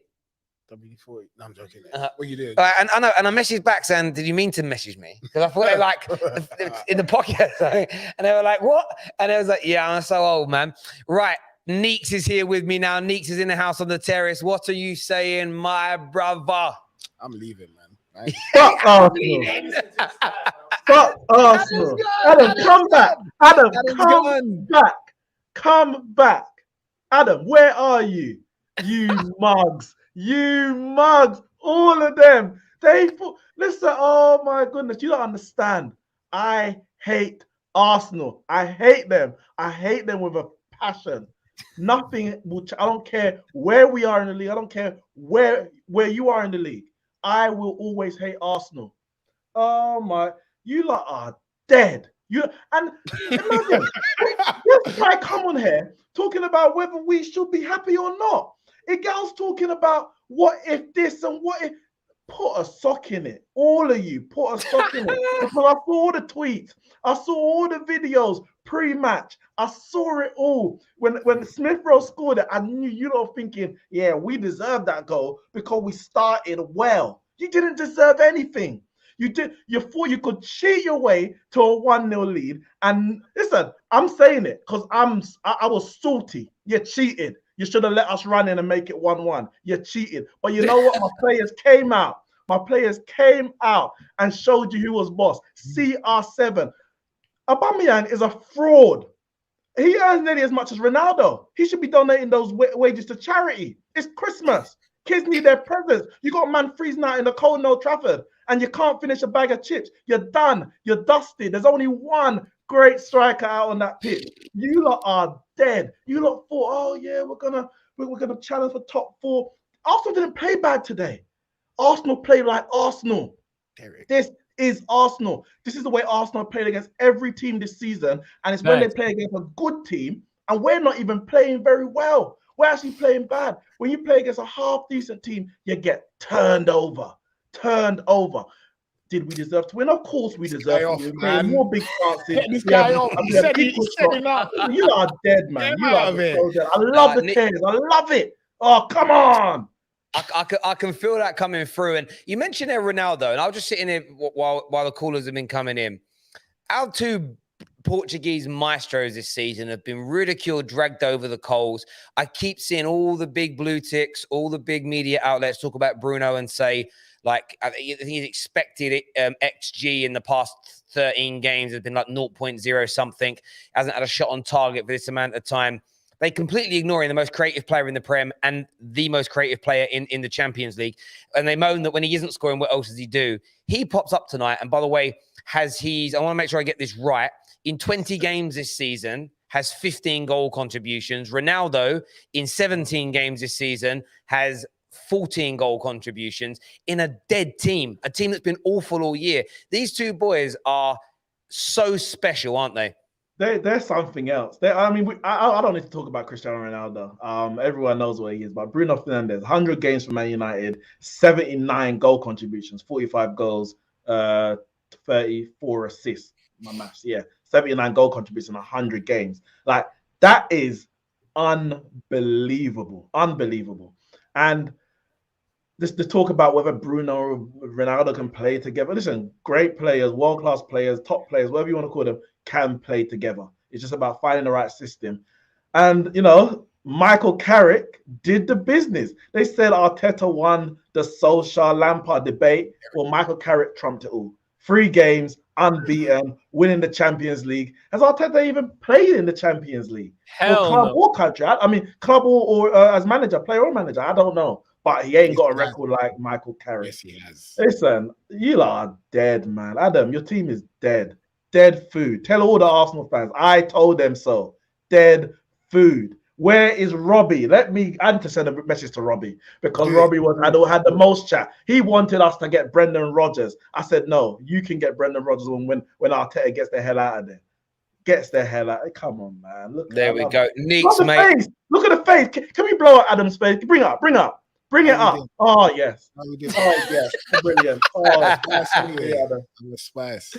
W40. No, I'm joking. What you doing? And I know, and I messaged back saying, "Did you mean to message me?" Because I thought they like in the pocket, and they were like, "What?" And I was like, "Yeah, I'm so old, man." Right, Neeks is here with me now. Neeks is in the house on the terrace. What are you saying, my brother? I'm leaving, man. Right? Fuck Arsenal. Fuck Arsenal. Adam, come back. Adam, come back. Come back. Adam, where are you? You mugs. You mugs, all of them. Listen, oh my goodness, you don't understand. I hate Arsenal. I hate them. I hate them with a passion. Nothing, I don't care where we are in the league. I don't care where you are in the league. I will always hate Arsenal. Oh my, you lot are dead. And imagine, this guy come on here talking about whether we should be happy or not. Egal's talking about what if this and what if. Put a sock in it. All of you, put a sock in it. Because I saw all the tweets. I saw all the videos pre-match. I saw it all. When Smith Rowe scored it, I knew you know thinking, yeah, we deserve that goal because we started well. You didn't deserve anything. You thought you could cheat your way to a 1-0 lead. And listen, I'm saying it because I was salty. You cheated. You should have let us run in and make it 1-1. You cheated. But you know what? My players came out. My players came out and showed you who was boss. CR7. Aubameyang is a fraud. He earns nearly as much as Ronaldo. He should be donating those wages to charity. It's Christmas. Kids need their presents. You got a man freezing out in the cold in Old Trafford and you can't finish a bag of chips. You're done. You're dusted. There's only one great striker out on that pitch. You lot are dead. You lot thought, oh yeah, we're gonna challenge for top 4. Arsenal didn't play bad today. Arsenal played like Arsenal. This is Arsenal. This is the way Arsenal played against every team this season, and it's when they play against a good team, and we're not even playing very well. We're actually playing bad. When you play against a half-decent team, you get turned over. did we deserve to win? Of course we deserve to off, win. man. More big chances. Get this We guy have- off. we He have said he equal said shots. enough. You are dead, man. Get You out are of it. so dead. I love the Nick- tears. I love it. Oh, come on. I can feel that coming through. And you mentioned there Ronaldo, and I was just sitting here while the callers have been coming in. Our two Portuguese maestros this season have been ridiculed, dragged over the coals. I keep seeing all the big blue ticks, all the big media outlets talk about Bruno and say, like, I think he's expected XG in the past 13 games has been like 0.0 something. Hasn't had a shot on target for this amount of time. They completely ignoring the most creative player in the Prem and the most creative player in the Champions League. And they moan that when he isn't scoring, what else does he do? He pops up tonight. And by the way, I want to make sure I get this right. In 20 games this season, has 15 goal contributions. Ronaldo, in 17 games this season, has 14 goal contributions in a dead team, a team that's been awful all year. These two boys are so special, aren't they? They're something else. I don't need to talk about Cristiano Ronaldo. Everyone knows what he is. But Bruno Fernandes, 100 games for Man United, 79 goal contributions, 45 goals, 34 assists. My maths, yeah. 79 goal contributions in 100 games. Like, that is unbelievable. Unbelievable. And this talk about whether Bruno or Ronaldo can play together. Listen, great players, world-class players, top players, whatever you want to call them, can play together. It's just about finding the right system. And, you know, Michael Carrick did the business. They said Arteta won the Solskjaer Lampard debate. Well, Michael Carrick trumped it all. 3 games, unbeaten, winning the Champions League. Has Arteta even played in the Champions League? Hell club no. or country? I mean, club or as manager, player or manager? I don't know. But he ain't got a record like Michael Carrick. Yes, he has. Listen, you lot are dead, man. Adam, your team is dead. Dead food. Tell all the Arsenal fans. I told them so. Dead food. Where is Robbie? I need to send a message to Robbie because Robbie had the most chat. He wanted us to get Brendan Rodgers. I said, no, you can get Brendan Rodgers when Arteta gets the hell out of there. Gets the hell out. Come on, man. Look, there we go. Neeks, mate. Face. Look at the face. Can we blow out Adam's face? Bring it up. Bring it up. Oh, yes. Oh, yes. Brilliant. Oh, Spice anyway. I'm the spice.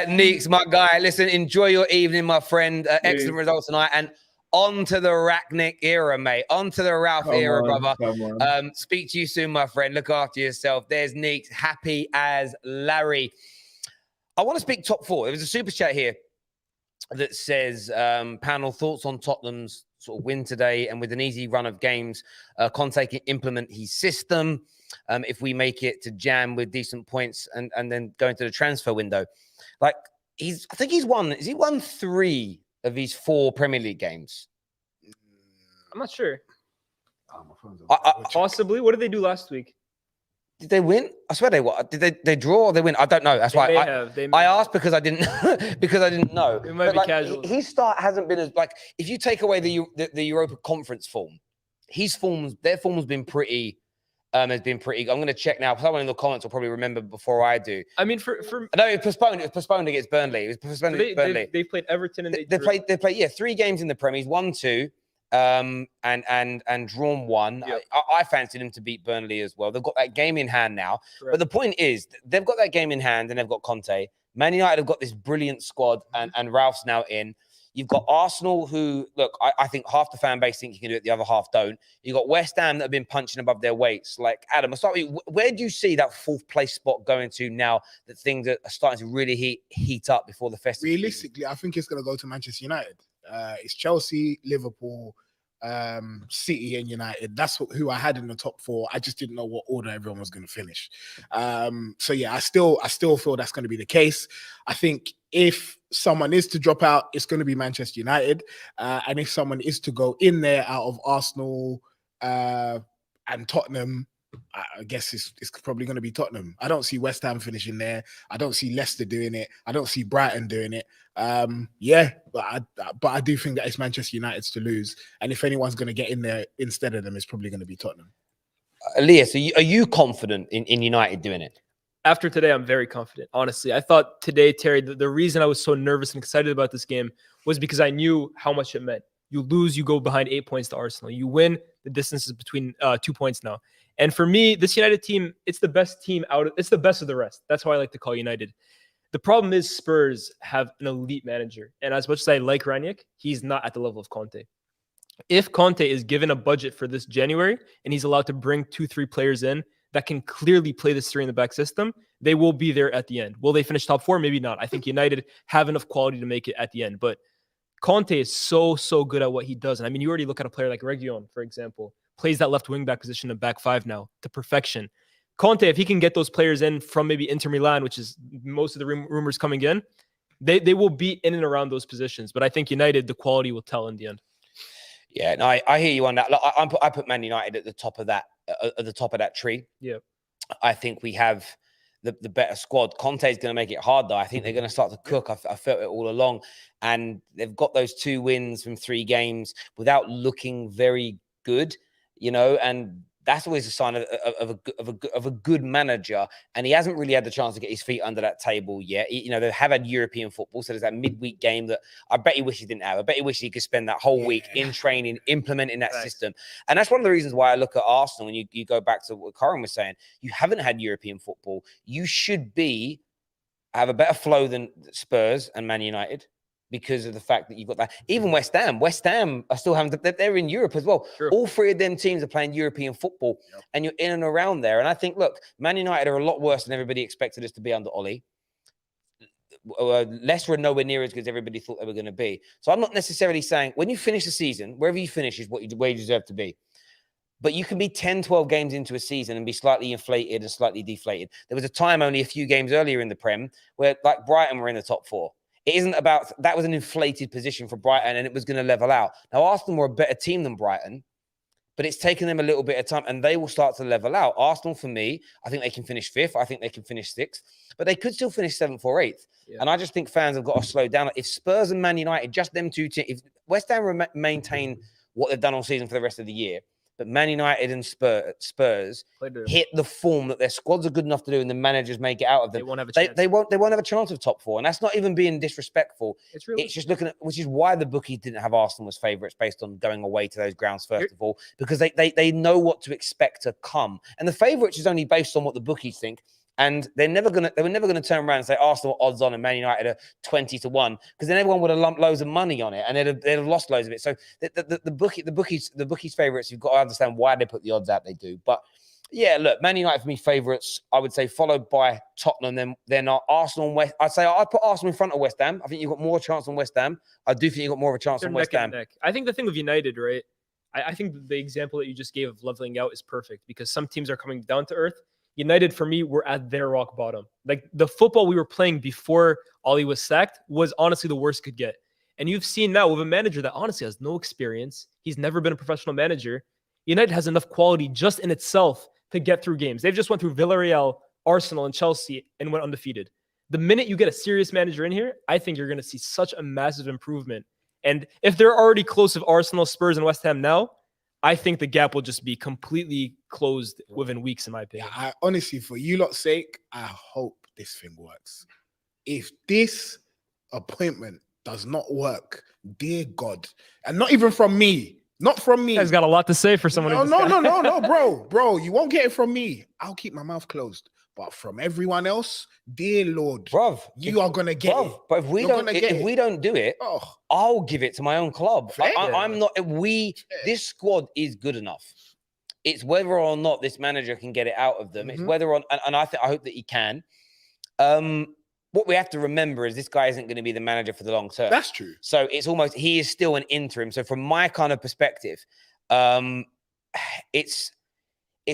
Neeks, my guy, listen, enjoy your evening, my friend. Excellent results tonight, and on to the Ragnick era, mate. On to the Ralph era, brother. Speak to you soon, my friend. Look after yourself. There's Neeks, happy as Larry. I want to speak top 4. There was a super chat here that says, panel thoughts on Tottenham's sort of win today, and with an easy run of games, Conte can implement his system. If we make it to Jam with decent points and then go into the transfer window, like I think he's won. Has he won 3 of his 4 Premier League games? I'm not sure. Possibly. What did they do last week? Did they win? I swear they won. Did they draw or they win? I don't know. That's why I asked because I didn't know. It might be casual. His start hasn't been as like if you take away the Europa Conference form, their form has been pretty. I'm going to check now. Someone in the comments will probably remember before I do. I mean, for no, it was postponed against Burnley. It was postponed against Burnley. They played Everton and they played 3 games in the Premier. He's won 2. And drawn 1. Yep. I fancied him to beat Burnley as well. They've got that game in hand now. Correct. But the point is, they've got that game in hand and they've got Conte. Man United have got this brilliant squad and Ralph's now in. You've got Arsenal who, look, I think half the fan base think you can do it, the other half don't. You've got West Ham that have been punching above their weights. Like, Adam, I'll start with you. Where do you see that 4th place spot going to now that things are starting to really heat up before the festive Realistically, I think it's going to go to Manchester United. It's Chelsea, Liverpool, City and United. That's who I had in the top 4. I just didn't know what order everyone was going to finish. So yeah, I still feel that's going to be the case. I think if someone is to drop out, it's going to be Manchester United. And if someone is to go in there out of Arsenal and Tottenham, I guess it's probably going to be Tottenham. I don't see West Ham finishing there. I don't see Leicester doing it. I don't see Brighton doing it. But I do think that it's Manchester United's to lose. And if anyone's going to get in there instead of them, it's probably going to be Tottenham. Elias, are you confident in United doing it? After today, I'm very confident. Honestly, I thought today, Terry, the reason I was so nervous and excited about this game was because I knew how much it meant. You lose, you go behind 8 points to Arsenal. You win, the distance is between 2 points now. And for me, this United team, it's the best team it's the best of the rest. That's how I like to call United. The problem is Spurs have an elite manager. And as much as I like Ranić, he's not at the level of Conte. If Conte is given a budget for this January and he's allowed to bring 2-3 players in that can clearly play this 3-in-the-back system, they will be there at the end. Will they finish top 4? Maybe not. I think United have enough quality to make it at the end. But Conte is so good at what he does. And I mean, you already look at a player like Reguilon, for example, plays that left wing back position in back 5 now to perfection. Conte, if he can get those players in from maybe Inter Milan, which is most of the rumors coming in, they will be in and around those positions. But I think United, the quality will tell in the end. Yeah, no, I hear you on that. Look, I put Man United at the top of that tree. Yeah, I think we have the better squad. Conte is going to make it hard, though. I think they're going to start to cook. I felt it all along, and they've got those 2 wins from 3 games without looking very good, and that's always a sign of a good manager. And he hasn't really had the chance to get his feet under that table yet. They have had European football, so there's that midweek game that I bet he wishes he didn't have. I bet he wishes he could spend that whole week in training, implementing that system. And that's one of the reasons why I look at Arsenal, and you go back to what Curran was saying. You haven't had European football. You should have a better flow than Spurs and Man United, because of the fact that you've got that. Even West Ham are still having, they're in Europe as well. Sure. All 3 of them teams are playing European football, and you're in and around there. And I think, look, Man United are a lot worse than everybody expected us to be under Ollie. Leicester are nowhere near as good as everybody thought they were going to be. So I'm not necessarily saying when you finish the season, wherever you finish is where you deserve to be. But you can be 10, 12 games into a season and be slightly inflated and slightly deflated. There was a time only a few games earlier in the Prem where, like, Brighton were in the top 4. It isn't about, that was an inflated position for Brighton and it was going to level out. Now, Arsenal were a better team than Brighton, but it's taken them a little bit of time and they will start to level out. Arsenal, for me, I think they can finish 5th. I think they can finish 6th, but they could still finish 7th or 8th. Yeah. And I just think fans have got to slow down. If Spurs and Man United, just them 2 teams, if West Ham maintain what they've done all season for the rest of the year, but Man United and Spurs hit the form that their squads are good enough to do, and the managers make it out of them, they won't have a chance. They won't have a chance of top 4, and that's not even being disrespectful. It's just looking at, which is why the bookies didn't have Arsenal as favourites based on going away to those grounds first of all, because they know what to expect to come, and the favourites is only based on what the bookies think. And they were never gonna turn around and say Arsenal odds on and Man United are 20-1, because then everyone would have lumped loads of money on it and they'd have lost loads of it. So the bookies favourites, you've got to understand why they put the odds out they do. But yeah, look, Man United for me favourites, I would say, followed by Tottenham, then Arsenal and West. I'd say I'd put Arsenal in front of West Ham. I think you've got more chance on West Ham. I do think you've got more of a chance on West Ham. I think the thing with United, right? I think the example that you just gave of leveling out is perfect, because some teams are coming down to earth. United, for me, were at their rock bottom. Like, the football we were playing before Ollie was sacked was honestly the worst could get. And you've seen now with a manager that honestly has no experience. He's never been a professional manager. United has enough quality just in itself to get through games. They've just went through Villarreal, Arsenal, and Chelsea and went undefeated. The minute you get a serious manager in here, I think you're going to see such a massive improvement. And if they're already close of Arsenal, Spurs, and West Ham now, I think the gap will just be completely closed within weeks, in my opinion. Yeah, I honestly, for you lot's sake, I hope this thing works. If this appointment does not work, dear God, and not even from me, not from me. He's got a lot to say for someone. No, bro, you won't get it from me. I'll keep my mouth closed. But from everyone else, dear Lord, bruv, you are gonna get it. But if we don't do it, I'll give it to my own club. I'm not. This squad is good enough. It's whether or not this manager can get it out of them. It's whether on, and I hope that he can. What we have to remember is this guy isn't going to be the manager for the long term. That's true. So it's almost, he is still an interim. So from my kind of perspective, it's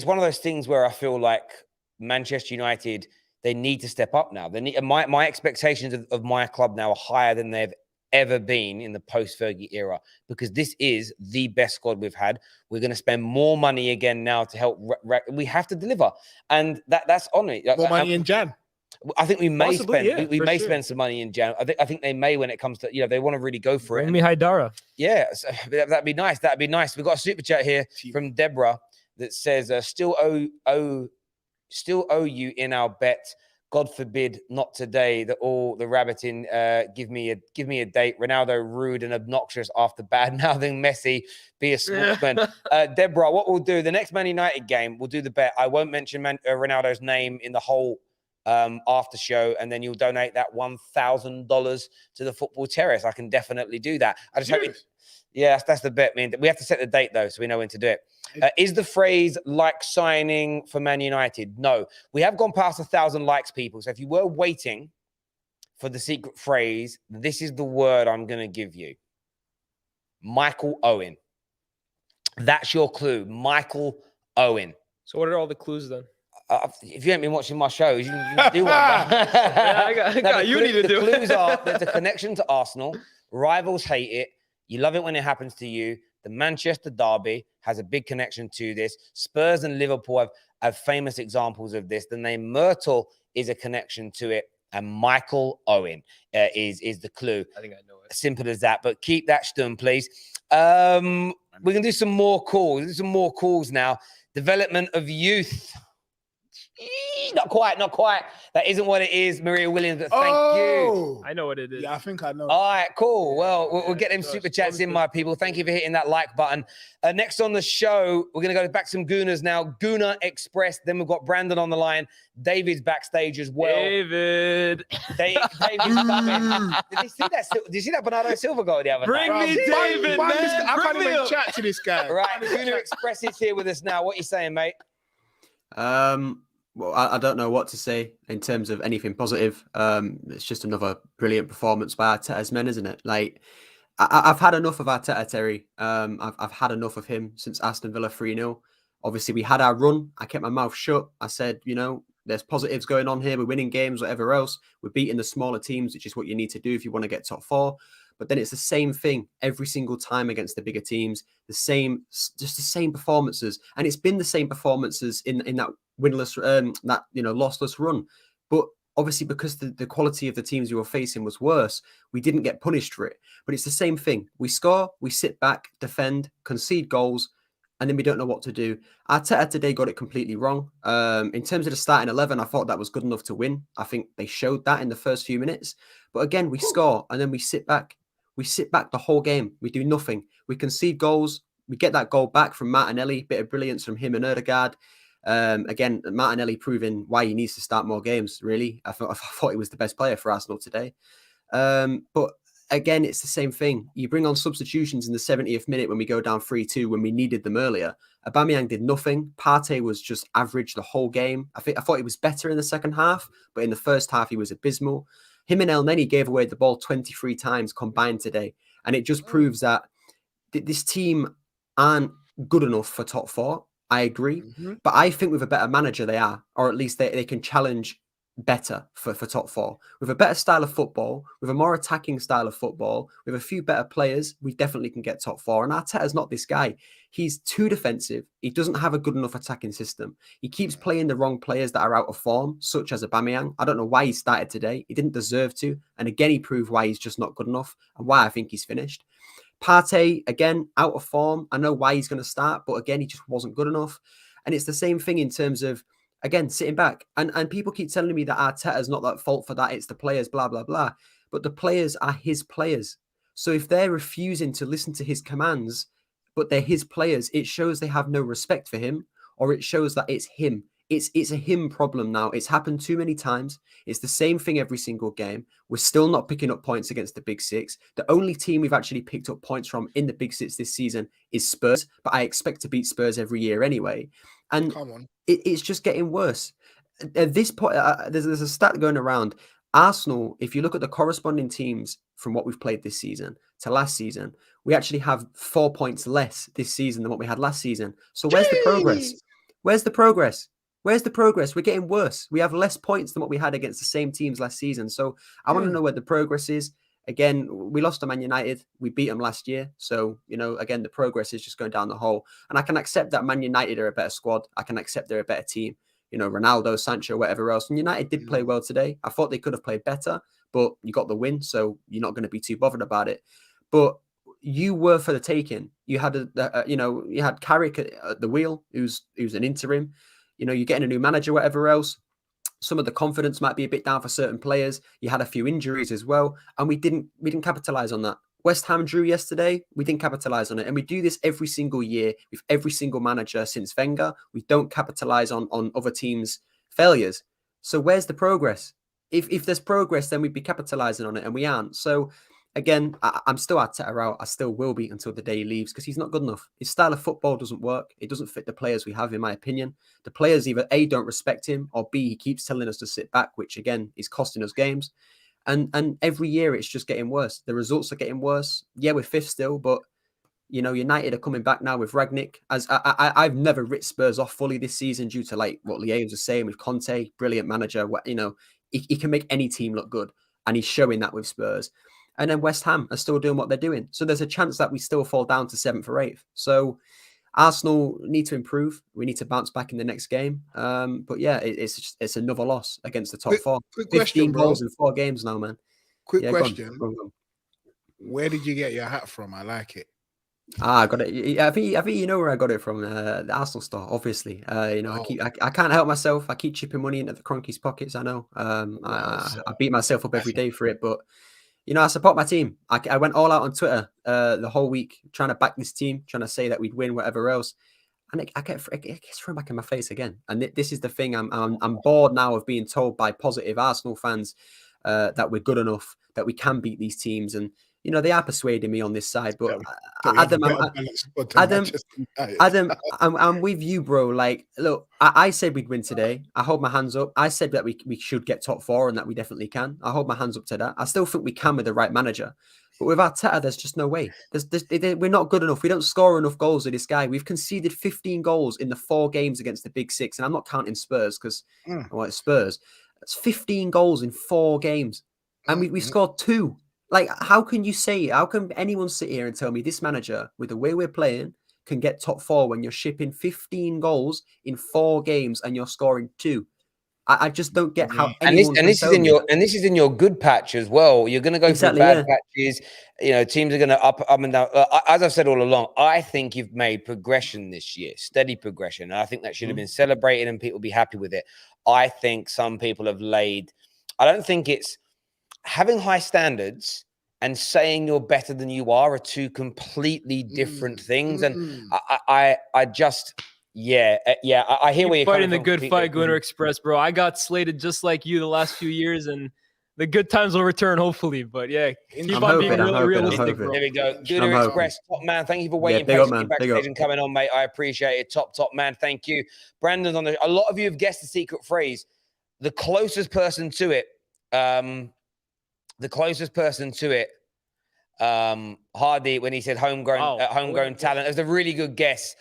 one of those things where I feel like Manchester United, they need to step up now. They need, my expectations of my club now are higher than they've ever been in the post-Fergie era, because this is the best squad we've had. We're going to spend more money again now to help. We have to deliver, and that's on me. More money in Jan. I think we may spend some money in Jan. I think they may, when it comes to, they want to really go for it. Bring me Haidara. Yeah, so that'd be nice. That'd be nice. We've got a super chat here from Deborah that says, still owe you in our bet. God forbid, not today, that all the rabbiting give me a date. Ronaldo rude and obnoxious after bad-mouthing Messi. Be a sportsman. Deborah, what we'll do, the next Man United game, we'll do the bet. I won't mention Ronaldo's name in the whole after show, and then you'll donate that $1,000 to the Football Terrace. I can definitely do that. I just hope it, yeah, that's the bet, man. We have to set the date though, so we know when to do it. Is the phrase like signing for Man United? No, we have gone past 1,000 likes, people. So if you were waiting for the secret phrase, this is the word I'm going to give you. Michael Owen. That's your clue. Michael Owen. So what are all the clues then? If you haven't been watching my shows, you can do one. Yeah, I got you need to do it. The clues are there's a connection to Arsenal. Rivals hate it. You love it when it happens to you. The Manchester derby has a big connection to this. Spurs and Liverpool have famous examples of this. The name Myrtle is a connection to it. And Michael Owen is the clue. I think I know it. Simple as that. But keep that stum, please. We're going to do some more calls now. Development of youth. Not quite. That isn't what it is, Maria Williams, but thank you. I know what it is. Yeah, I think I know. All right, cool. Well, we'll get them super chats in, my people. Thank you for hitting that like button. Next on the show, we're going to go back to some Gooners now. Gooner Express. Then we've got Brandon on the line. David's backstage as well. David's coming. Did you see that Bernardo Silva goal the other night? Bring me David, man. I can't even chat to this guy. Right, Gooner Express is here with us now. What are you saying, mate? Well, I don't know what to say in terms of anything positive. It's just another brilliant performance by Arteta's men, isn't it? Like, I've had enough of Arteta, Terry. I've had enough of him since Aston Villa 3-0. Obviously, we had our run. I kept my mouth shut. I said, there's positives going on here. We're winning games, whatever else. We're beating the smaller teams, which is what you need to do if you want to get top four. But then it's the same thing every single time against the bigger teams. Just the same performances, and it's been the same performances in that winless, lossless run. But obviously, because the quality of the teams we were facing was worse, we didn't get punished for it. But it's the same thing. We score, we sit back, defend, concede goals, and then we don't know what to do. Arteta today got it completely wrong. In terms of the starting 11, I thought that was good enough to win. I think they showed that in the first few minutes. But again, we score, and then we sit back. We sit back the whole game. We do nothing. We concede goals. We get that goal back from Martinelli. Bit of brilliance from him and Odegaard. Again, Martinelli proving why he needs to start more games, really. I thought he was the best player for Arsenal today. But again, it's the same thing. You bring on substitutions in the 70th minute when we go down 3-2 when we needed them earlier. Aubameyang did nothing. Partey was just average the whole game. I thought he was better in the second half, but in the first half, he was abysmal. Him and El Neni gave away the ball 23 times combined today. And it just proves that this team aren't good enough for top four. I agree. Mm-hmm. But I think with a better manager, they are, or at least they can challenge better for top four. With a better style of football, with a more attacking style of football, with a few better players, we definitely can get top four. And Arteta's not this guy. He's too defensive. He doesn't have a good enough attacking system. He keeps playing the wrong players that are out of form, such as Aubameyang. I don't know why he started today. He didn't deserve to. And again, he proved why he's just not good enough and why I think he's finished. Partey, again, out of form. I know why he's going to start, but again, he just wasn't good enough. And it's the same thing in terms of, again, sitting back. And people keep telling me that Arteta's not at fault for that. It's the players, blah, blah, blah. But the players are his players. So if they're refusing to listen to his commands, but they're his players, it shows they have no respect for him, or it shows that it's him. It's a him problem now. It's happened too many times. It's the same thing every single game. We're still not picking up points against the Big Six. The only team we've actually picked up points from in the Big Six this season is Spurs, but I expect to beat Spurs every year anyway. And it's just getting worse. At this point, there's a stat going around. Arsenal, if you look at the corresponding teams from what we've played this season to last season, we actually have 4 points less this season than what we had last season. So where's the progress? Where's the progress? Where's the progress? We're getting worse. We have less points than what we had against the same teams last season. So I want to know where the progress is. Again, we lost to Man United. We beat them last year. So, again, the progress is just going down the hole. And I can accept that Man United are a better squad. I can accept they're a better team. Ronaldo, Sancho, whatever else. And United did play well today. I thought they could have played better, but you got the win. So you're not going to be too bothered about it. But you were for the taking. You had, you had Carrick at the wheel, who's an interim. You're getting a new manager, whatever else. some of the confidence might be a bit down for certain players. You had a few injuries as well, and we didn't capitalize on that. West Ham drew yesterday. We didn't capitalize on it, and we do this every single year with every single manager since Wenger. We don't capitalize on other teams' failures. So where's the progress? If there's progress, then we'd be capitalizing on it, and we aren't. So again, I'm still Arteta out. I still will be until the day he leaves because he's not good enough. His style of football doesn't work. It doesn't fit the players we have, in my opinion. The players either A, don't respect him, or B, he keeps telling us to sit back, which again is costing us games. And every year it's just getting worse. The results are getting worse. Yeah, we're fifth still, but you know, United are coming back now with Rangnick. As I've never writ Spurs off fully this season due to like what Liège was saying with Conte, brilliant manager. You know, he can make any team look good, and he's showing that with Spurs. And then West Ham are still doing what they're doing. So there's a chance that we still fall down to 7th or 8th. So Arsenal need to improve. We need to bounce back in the next game. But yeah, it's another loss against the top four. Quick 15 question, bro. goals in 4 games now, man. Quick question. Go on. Where did you get your hat from? I like it. I got it. I think you know where I got it from. The Arsenal store, obviously. You know, I can't help myself. I keep chipping money into the Cronky's pockets. I know. I beat myself up every day for it, but you know, I support my team. I went all out on Twitter the whole week trying to back this team, trying to say that we'd win, whatever else. And it gets thrown back in my face again. And this is the thing. I'm bored now of being told by positive Arsenal fans that we're good enough, that we can beat these teams. And you know, they are persuading me on this side, but Adam, I'm with you, bro. Like, look, I said we'd win today. I hold my hands up. I said that we should get top 4 and that we definitely can. I hold my hands up to that. I still think we can with the right manager. But with Arteta, there's just no way. We're not good enough. We don't score enough goals with this guy. We've conceded 15 goals in the 4 games against the Big Six. And I'm not counting Spurs because it's Spurs. That's 15 goals in 4 games. And we scored 2. Like, how can anyone sit here and tell me this manager, with the way we're playing, can get top 4 when you're shipping 15 goals in 4 games and you're scoring 2? I just don't get how. And this is in your good patch as well. You're going to go through bad patches. You know, teams are going to up and down. As I've said all along, I think you've made progression this year, steady progression. And I think that should have been celebrated and people be happy with it. I think some people have laid. I don't think it's having high standards and saying you're better than you are 2 completely different things. And I just. Yeah, I hear where you're fighting the good fight, Gunnar Express, bro. I got slated just like you the last few years, and the good times will return, hopefully. But yeah, keep on being realistic, bro. There we go. Gunnar Express, top man. Thank you for waiting patiently backstage and coming on, mate. I appreciate it. Top man. Thank you. Brandon's on a lot of you have guessed the secret phrase. The closest person to it, Hardy, when he said homegrown talent. It was a really good guess.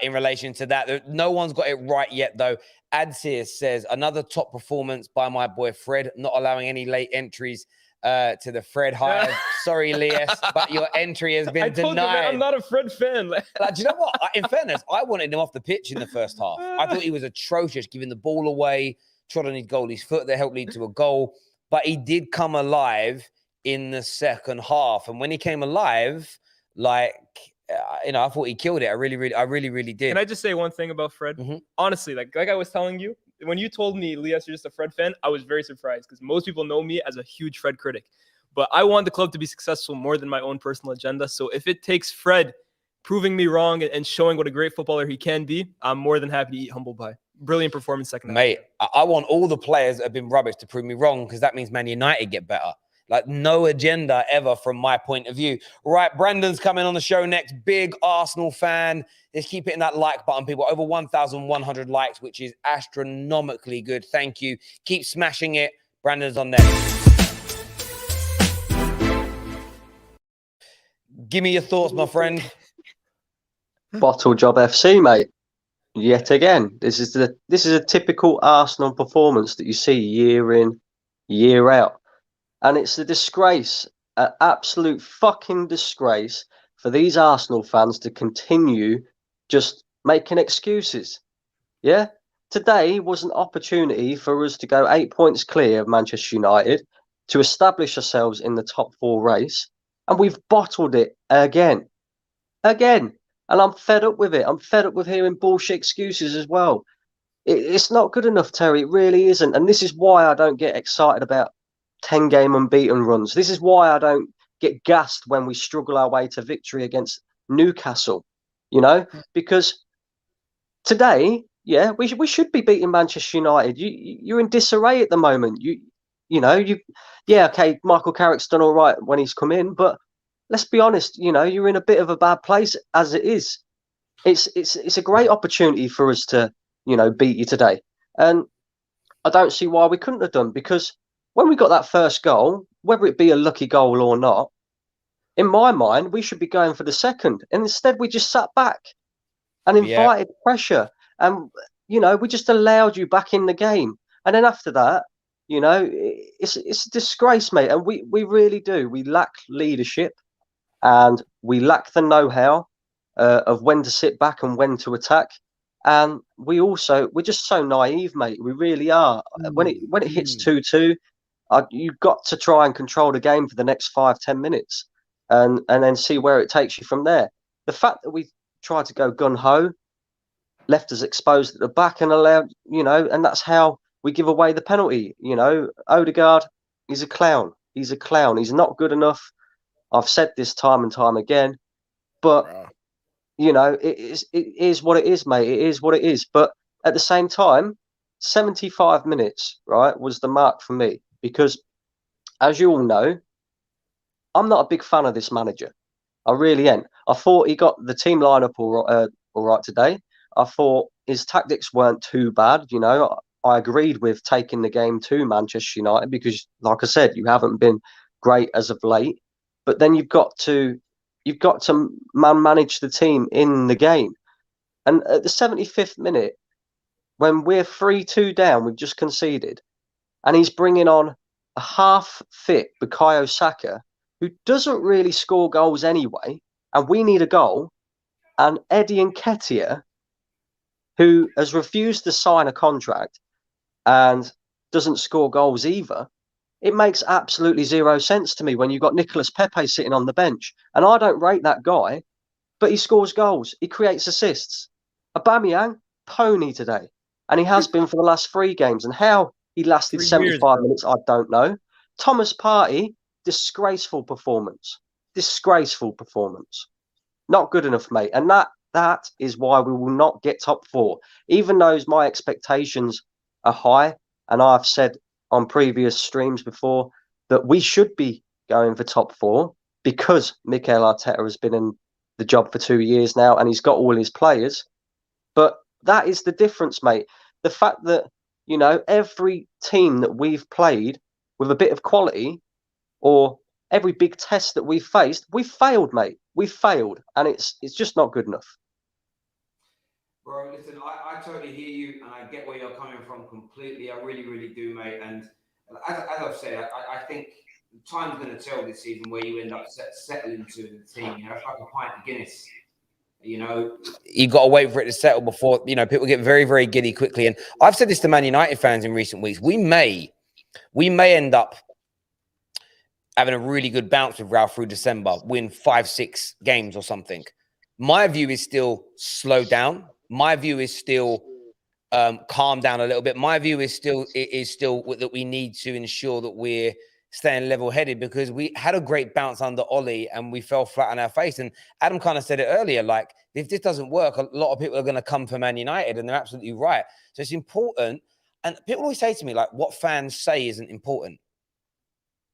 In relation to that, no one's got it right yet, though. Adsir says another top performance by my boy Fred, not allowing any late entries to the Fred hive. Sorry, Lias, but your entry has been denied. I'm not a Fred fan. Like, do you know what? In fairness, I wanted him off the pitch in the first half. I thought he was atrocious, giving the ball away, trod on his goalie's foot that helped lead to a goal. But he did come alive in the second half, and when he came alive, like. You know, I thought he killed it. I really did. Can I just say one thing about Fred? Honestly, like I was telling you, when you told me, Lias, you're just a Fred fan, I was very surprised because most people know me as a huge Fred critic. But I want the club to be successful more than my own personal agenda. So if it takes Fred proving me wrong and showing what a great footballer he can be, I'm more than happy to eat humble pie. Brilliant performance second half. Mate, I want all the players that have been rubbish to prove me wrong because that means Man United get better. Like, no agenda ever from my point of view. Right, Brandon's coming on the show next. Big Arsenal fan. Just keep hitting that like button, people. Over 1,100 likes, which is astronomically good. Thank you. Keep smashing it. Brandon's on next. Give me your thoughts, my friend. Bottle job FC, mate. Yet again, this is a typical Arsenal performance that you see year in, year out. And it's a disgrace, an absolute fucking disgrace for these Arsenal fans to continue just making excuses. Yeah? Today was an opportunity for us to go 8 points clear of Manchester United, to establish ourselves in the top 4 race, and we've bottled it again. And I'm fed up with it. I'm fed up with hearing bullshit excuses as well. It's not good enough, Terry. It really isn't. And this is why I don't get excited about 10-game unbeaten runs. This is why I don't get gassed when we struggle our way to victory against Newcastle, because today, yeah, we should be beating Manchester United. You're in disarray at the moment. Okay, Michael Carrick's done all right when he's come in, but let's be honest, you're in a bit of a bad place as it is. It's a great opportunity for us to, beat you today. And I don't see why we couldn't have done, because when we got that first goal, whether it be a lucky goal or not, in my mind, we should be going for the second. And instead, we just sat back and invited pressure. And, we just allowed you back in the game. And then after that, it's a disgrace, mate. And we really do. We lack leadership and we lack the know-how of when to sit back and when to attack. And we're just so naive, mate. We really are. When it hits 2-2, you've got to try and control the game for the next 5-10 minutes and then see where it takes you from there. The fact that we tried to go gun-ho left us exposed at the back and allowed, and that's how we give away the penalty. Odegaard, he's a clown. He's a clown. He's not good enough. I've said this time and time again, but it is what it is, mate. It is what it is. But at the same time, 75 minutes, right, was the mark for me, because as you all know, I'm not a big fan of this manager. I really ain't. I thought he got the team lineup all right today. I thought his tactics weren't too bad. I agreed with taking the game to Manchester United because, like I said, you haven't been great as of late. But then you've got to manage the team in the game. And at the 75th minute, when we're 3-2 down, we've just conceded, and he's bringing on a half-fit Bukayo Saka, who doesn't really score goals anyway, and we need a goal, and Eddie Nketiah, who has refused to sign a contract and doesn't score goals either. It makes absolutely zero sense to me when you've got Nicolas Pepe sitting on the bench. And I don't rate that guy, but he scores goals. He creates assists. Aubameyang, pony today. And he has been for the last 3 games. And how he lasted 75 minutes, I don't know. Thomas Partey, disgraceful performance. Disgraceful performance. Not good enough, mate. And that is why we will not get top 4. Even though my expectations are high, and I've said on previous streams before that we should be going for top 4 because Mikel Arteta has been in the job for 2 years now and he's got all his players. But that is the difference, mate. The fact that, every team that we've played with a bit of quality, or every big test that we've faced, we've failed, mate. We've failed, and it's just not good enough. Bro, listen, I totally hear you, and I get where you're coming from completely. I really, really do, mate. And as I've said, I think time's going to tell this season where you end up settling to the team. It's like a pint of Guinness. You got to wait for it to settle before, people get very, very giddy quickly. And I've said this to Man United fans in recent weeks. We may end up having a really good bounce with Ralph through December, win 5-6 games or something. My view is still slow down. My view is still calm down a little bit. My view is still that we need to ensure that we're staying level-headed, because we had a great bounce under Ollie and we fell flat on our face. And Adam kind of said it earlier, like, if this doesn't work, a lot of people are going to come for Man United, and they're absolutely right. So it's important. And people always say to me, like, what fans say isn't important.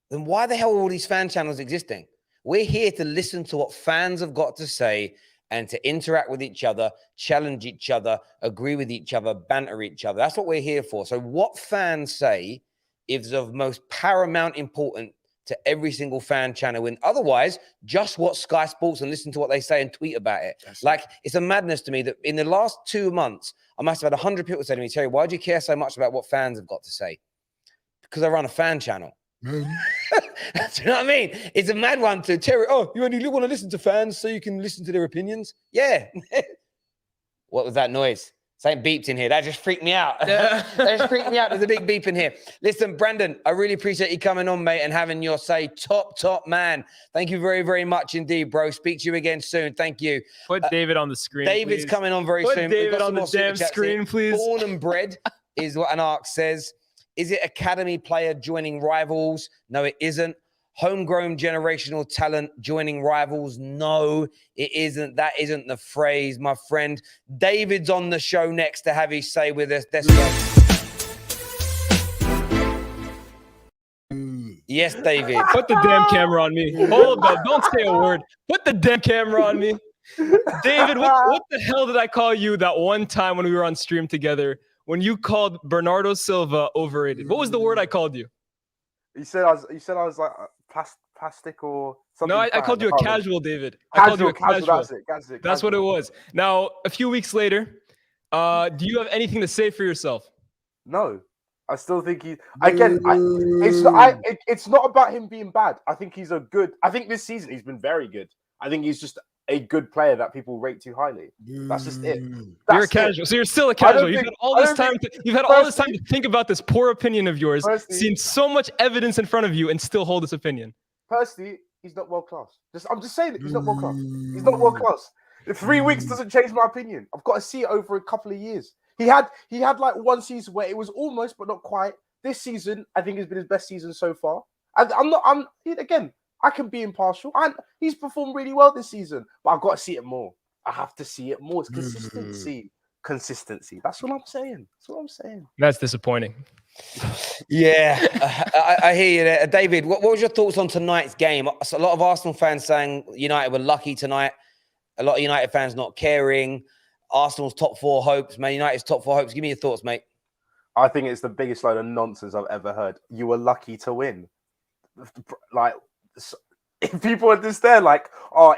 Then why the hell are all these fan channels existing? We're here to listen to what fans have got to say and to interact with each other, challenge each other, agree with each other, banter each other. That's what we're here for. So what fans say is of most paramount importance to every single fan channel. And otherwise, just watch Sky Sports and listen to what they say and tweet about it. Like, it's a madness to me that in the last 2 months, I must have had 100 people say to me, Terry, why do you care so much about what fans have got to say? Because I run a fan channel. Do you know what I mean? It's a mad one to Terry. Oh, you only want to listen to fans so you can listen to their opinions? Yeah. What was that noise? Something beeped in here. That just freaked me out. That just freaked me out. There's a big beep in here. Listen, Brandon, I really appreciate you coming on, mate, and having your say. Top man. Thank you very, very much indeed, bro. Speak to you again soon. Thank you. Put David on the screen. David's please. coming on very Put soon. David on the damn screen, please. Born and bred is what an arc says. Is it academy player joining rivals? No, it isn't. Homegrown generational talent joining rivals? No, it isn't. That isn't the phrase, my friend. David's on the show next to have his say with us. Let's go. Yes, David. Put the damn camera on me. Hold up, don't say a word. Put the damn camera on me. David, what the hell did I call you that one time when we were on stream together when you called Bernardo Silva overrated? What was the word I called you? You said I was like plastic or something. No, I called you a casual, David. I called you a casual. That's what it was. Now, a few weeks later, do you have anything to say for yourself? No, I still think it's not about him being bad. I think he's I think this season he's been very good. I think he's just a good player that people rate too highly. That's just it. You're a casual. So you're still a casual. You've had all this time to think about this poor opinion of yours, seen so much evidence in front of you, and still hold this opinion. Personally, he's not world class. I'm just saying that he's not world class. He's not world class. 3 weeks doesn't change my opinion. I've got to see it over a couple of years. He had like one season where it was almost but not quite. This season, I think, has been his best season so far. And I can be impartial. And he's performed really well this season, but I've got to see it more. I have to see it more. It's consistency. That's what I'm saying. That's disappointing. Yeah, I hear you there. David, what was your thoughts on tonight's game? A lot of Arsenal fans saying United were lucky tonight. A lot of United fans not caring. Arsenal's top 4 hopes, Man United's top 4 hopes. Give me your thoughts, mate. I think it's the biggest load of nonsense I've ever heard. You were lucky to win. Like, if people are just there, like,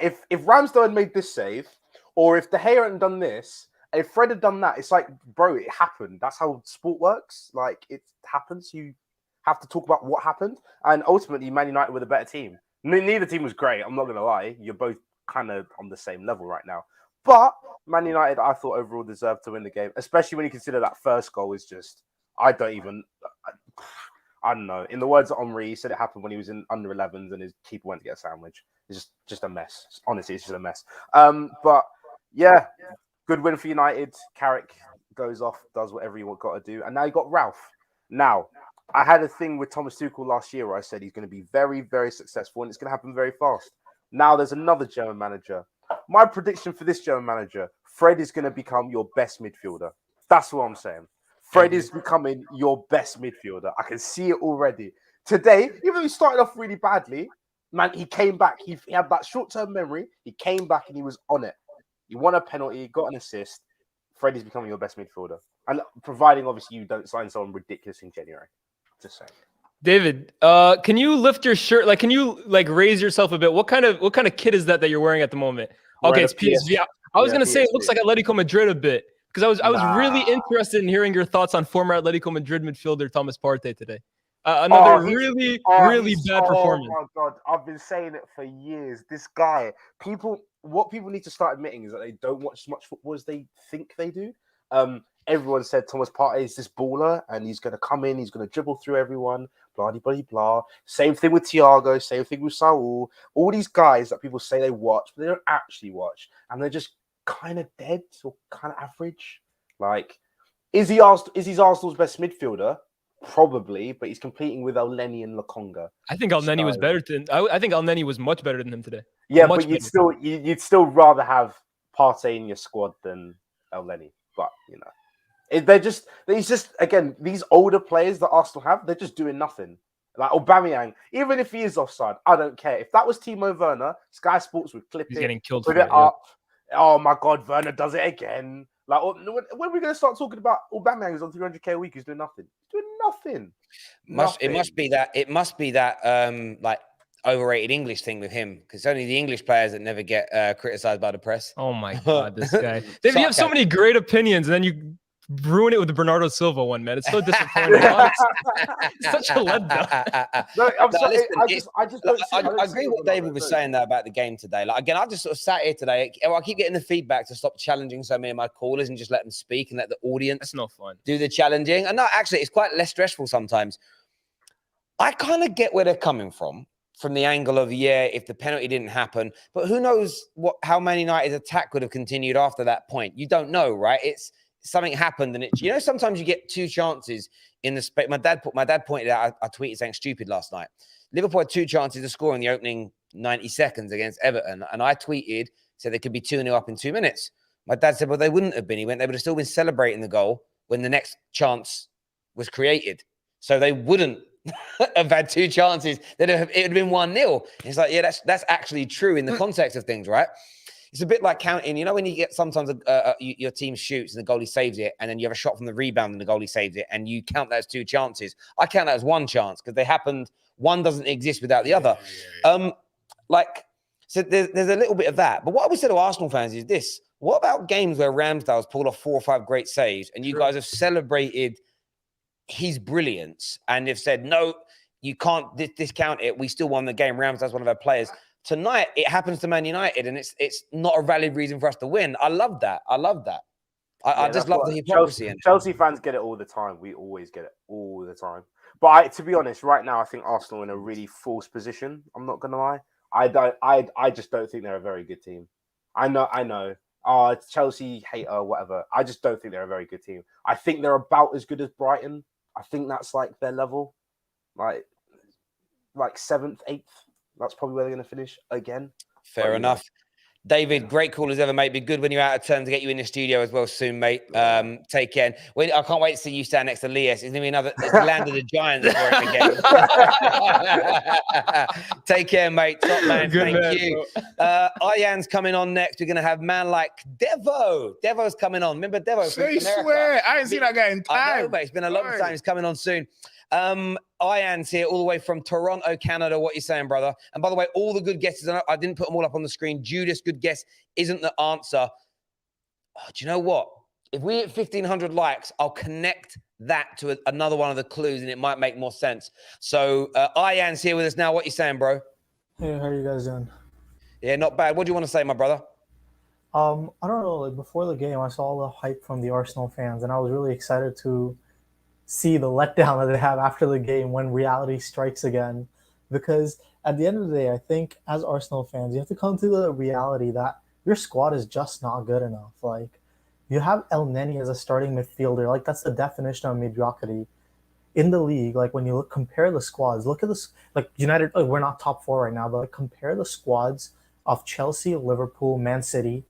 if Ramsdale had made this save, or if De Gea hadn't done this, if Fred had done that, it's like, bro, it happened. That's how sport works. Like, it happens. You have to talk about what happened. And ultimately, Man United were the better team. Neither team was great. I'm not going to lie. You're both kind of on the same level right now. But Man United, I thought overall deserved to win the game, especially when you consider that first goal is just, I don't know. In the words of Henry, he said it happened when he was in under 11s and his keeper went to get a sandwich. It's just a mess. Honestly, it's just a mess. But yeah, good win for United. Carrick goes off, does whatever he got to do. And now you got Ralph. Now, I had a thing with Thomas Tuchel last year where I said he's going to be very, very successful and it's going to happen very fast. Now there's another German manager. My prediction for this German manager, Fred is going to become your best midfielder. That's what I'm saying. Fred is becoming your best midfielder. I can see it already. Today, even though he started off really badly, man, he came back. He had that short-term memory. He came back and he was on it. He won a penalty, got an assist. Fred is becoming your best midfielder. And providing, obviously, you don't sign someone ridiculous in January. Just saying. David, can you lift your shirt? Like, can you raise yourself a bit? What kind of kit is that you're wearing at the moment? Okay, it's PSV. I was gonna say it looks like Atletico Madrid a bit because I was really interested in hearing your thoughts on former Atletico Madrid midfielder Thomas Partey today. Another really bad performance. Oh my God, I've been saying it for years. This guy, what people need to start admitting is that they don't watch as much football as they think they do. Everyone said Thomas Partey is this baller and he's going to come in, he's going to dribble through everyone, blah, blah, blah, blah. Same thing with Thiago, same thing with Saul. All these guys that people say they watch, but they don't actually watch. And they're just kind of dead or kind of average. Like, is he Arsenal's best midfielder? Probably, but he's competing with Elneny and Lokonga. I think Elneny was better than. I think Elneny was much better than him today. Yeah, but you'd still rather have Partey in your squad than Elneny. But he's just again these older players that Arsenal have. They're just doing nothing. Like Aubameyang, even if he is offside, I don't care. If that was Timo Werner, Sky Sports would clip He's it, getting killed put for it up. Yeah. Oh my God, Werner does it again. Like, when are we going to start talking about Aubameyang who's on 300k a week? He's doing nothing. He's doing nothing. It must be that like overrated English thing with him because only the English players that never get criticized by the press. Oh my God, this guy. David, you have so many great opinions, and then you ruin it with the Bernardo Silva one, man. It's so disappointing. It's such a letdown. No, I'm No, sorry. listen, I just don't. I agree with what David was saying there about the game today. Like again, I just sort of sat here today. I keep getting the feedback to stop challenging so many of my callers and just let them speak and let the audience That's no fun. do the challenging. And no, actually, it's quite less stressful sometimes. I kind of get where they're coming from the angle of, yeah, if the penalty didn't happen, but who knows how Man United's attack would have continued after that point. You don't know, right? It's something happened, and it's, you know, sometimes you get two chances in the space. My dad pointed out, I tweeted saying stupid last night. Liverpool had two chances to score in the opening 90 seconds against Everton, and I tweeted, said they could be 2-0 up in 2 minutes. My dad said, well, they wouldn't have been. He went, they would have still been celebrating the goal when the next chance was created. So they wouldn't have had two chances. It would have been 1-0. It's like, yeah, that's actually true in the context of things, right? It's a bit like counting. You know, when you get sometimes your team shoots and the goalie saves it, and then you have a shot from the rebound and the goalie saves it, and you count that as two chances. I count that as one chance because they happened. One doesn't exist without the other. So there's a little bit of that. But what I would say to Arsenal fans is this: what about games where Ramsdale's pulled off 4 or 5 great saves, and you guys have celebrated his brilliance and have said, no, you can't discount it. We still won the game. Ramsdale's one of our players. Tonight, it happens to Man United, and it's not a valid reason for us to win. I love that. I just love the hypocrisy. Chelsea fans get it all the time. We always get it all the time. But to be honest, right now, I think Arsenal are in a really false position. I'm not going to lie. I just don't think they're a very good team. I know. Chelsea hater, whatever. I just don't think they're a very good team. I think they're about as good as Brighton. I think that's like their level. Like 7th, 8th. That's probably where they're going to finish again. Fair enough. David, great call as ever, mate. Be good when you're out of turn to get you in the studio as well soon, mate. Take care. I can't wait to see you stand next to Lias. It's going to be another Land of the Giants for it again. Take care, mate. Top man. Thank you. Ian's coming on next. We're going to have man like Devo. Devo's coming on. Remember Devo from America? Swear. I ain't seen that guy in time. I know, but it's been a long time. He's coming on soon. Ian's here all the way from Toronto, Canada. What you saying, brother? And by the way, all the good guesses, I didn't put them all up on the screen. Judas, good guess, isn't the answer. Oh, do you know what? If we hit 1,500 likes, I'll connect that to another one of the clues, and it might make more sense. So Ian's here with us now. What you saying, bro? Hey, how are you guys doing? Yeah, not bad. What do you want to say, my brother? I don't know. Like before the game, I saw all the hype from the Arsenal fans, and I was really excited to see the letdown that they have after the game when reality strikes again. Because at the end of the day, I think as Arsenal fans, you have to come to the reality that your squad is just not good enough. Like, you have El Neni as a starting midfielder. Like, that's the definition of mediocrity in the league. Like, when you compare the squads, look at this. Like, United, we're not top 4 right now, but like, compare the squads of Chelsea, Liverpool, Man City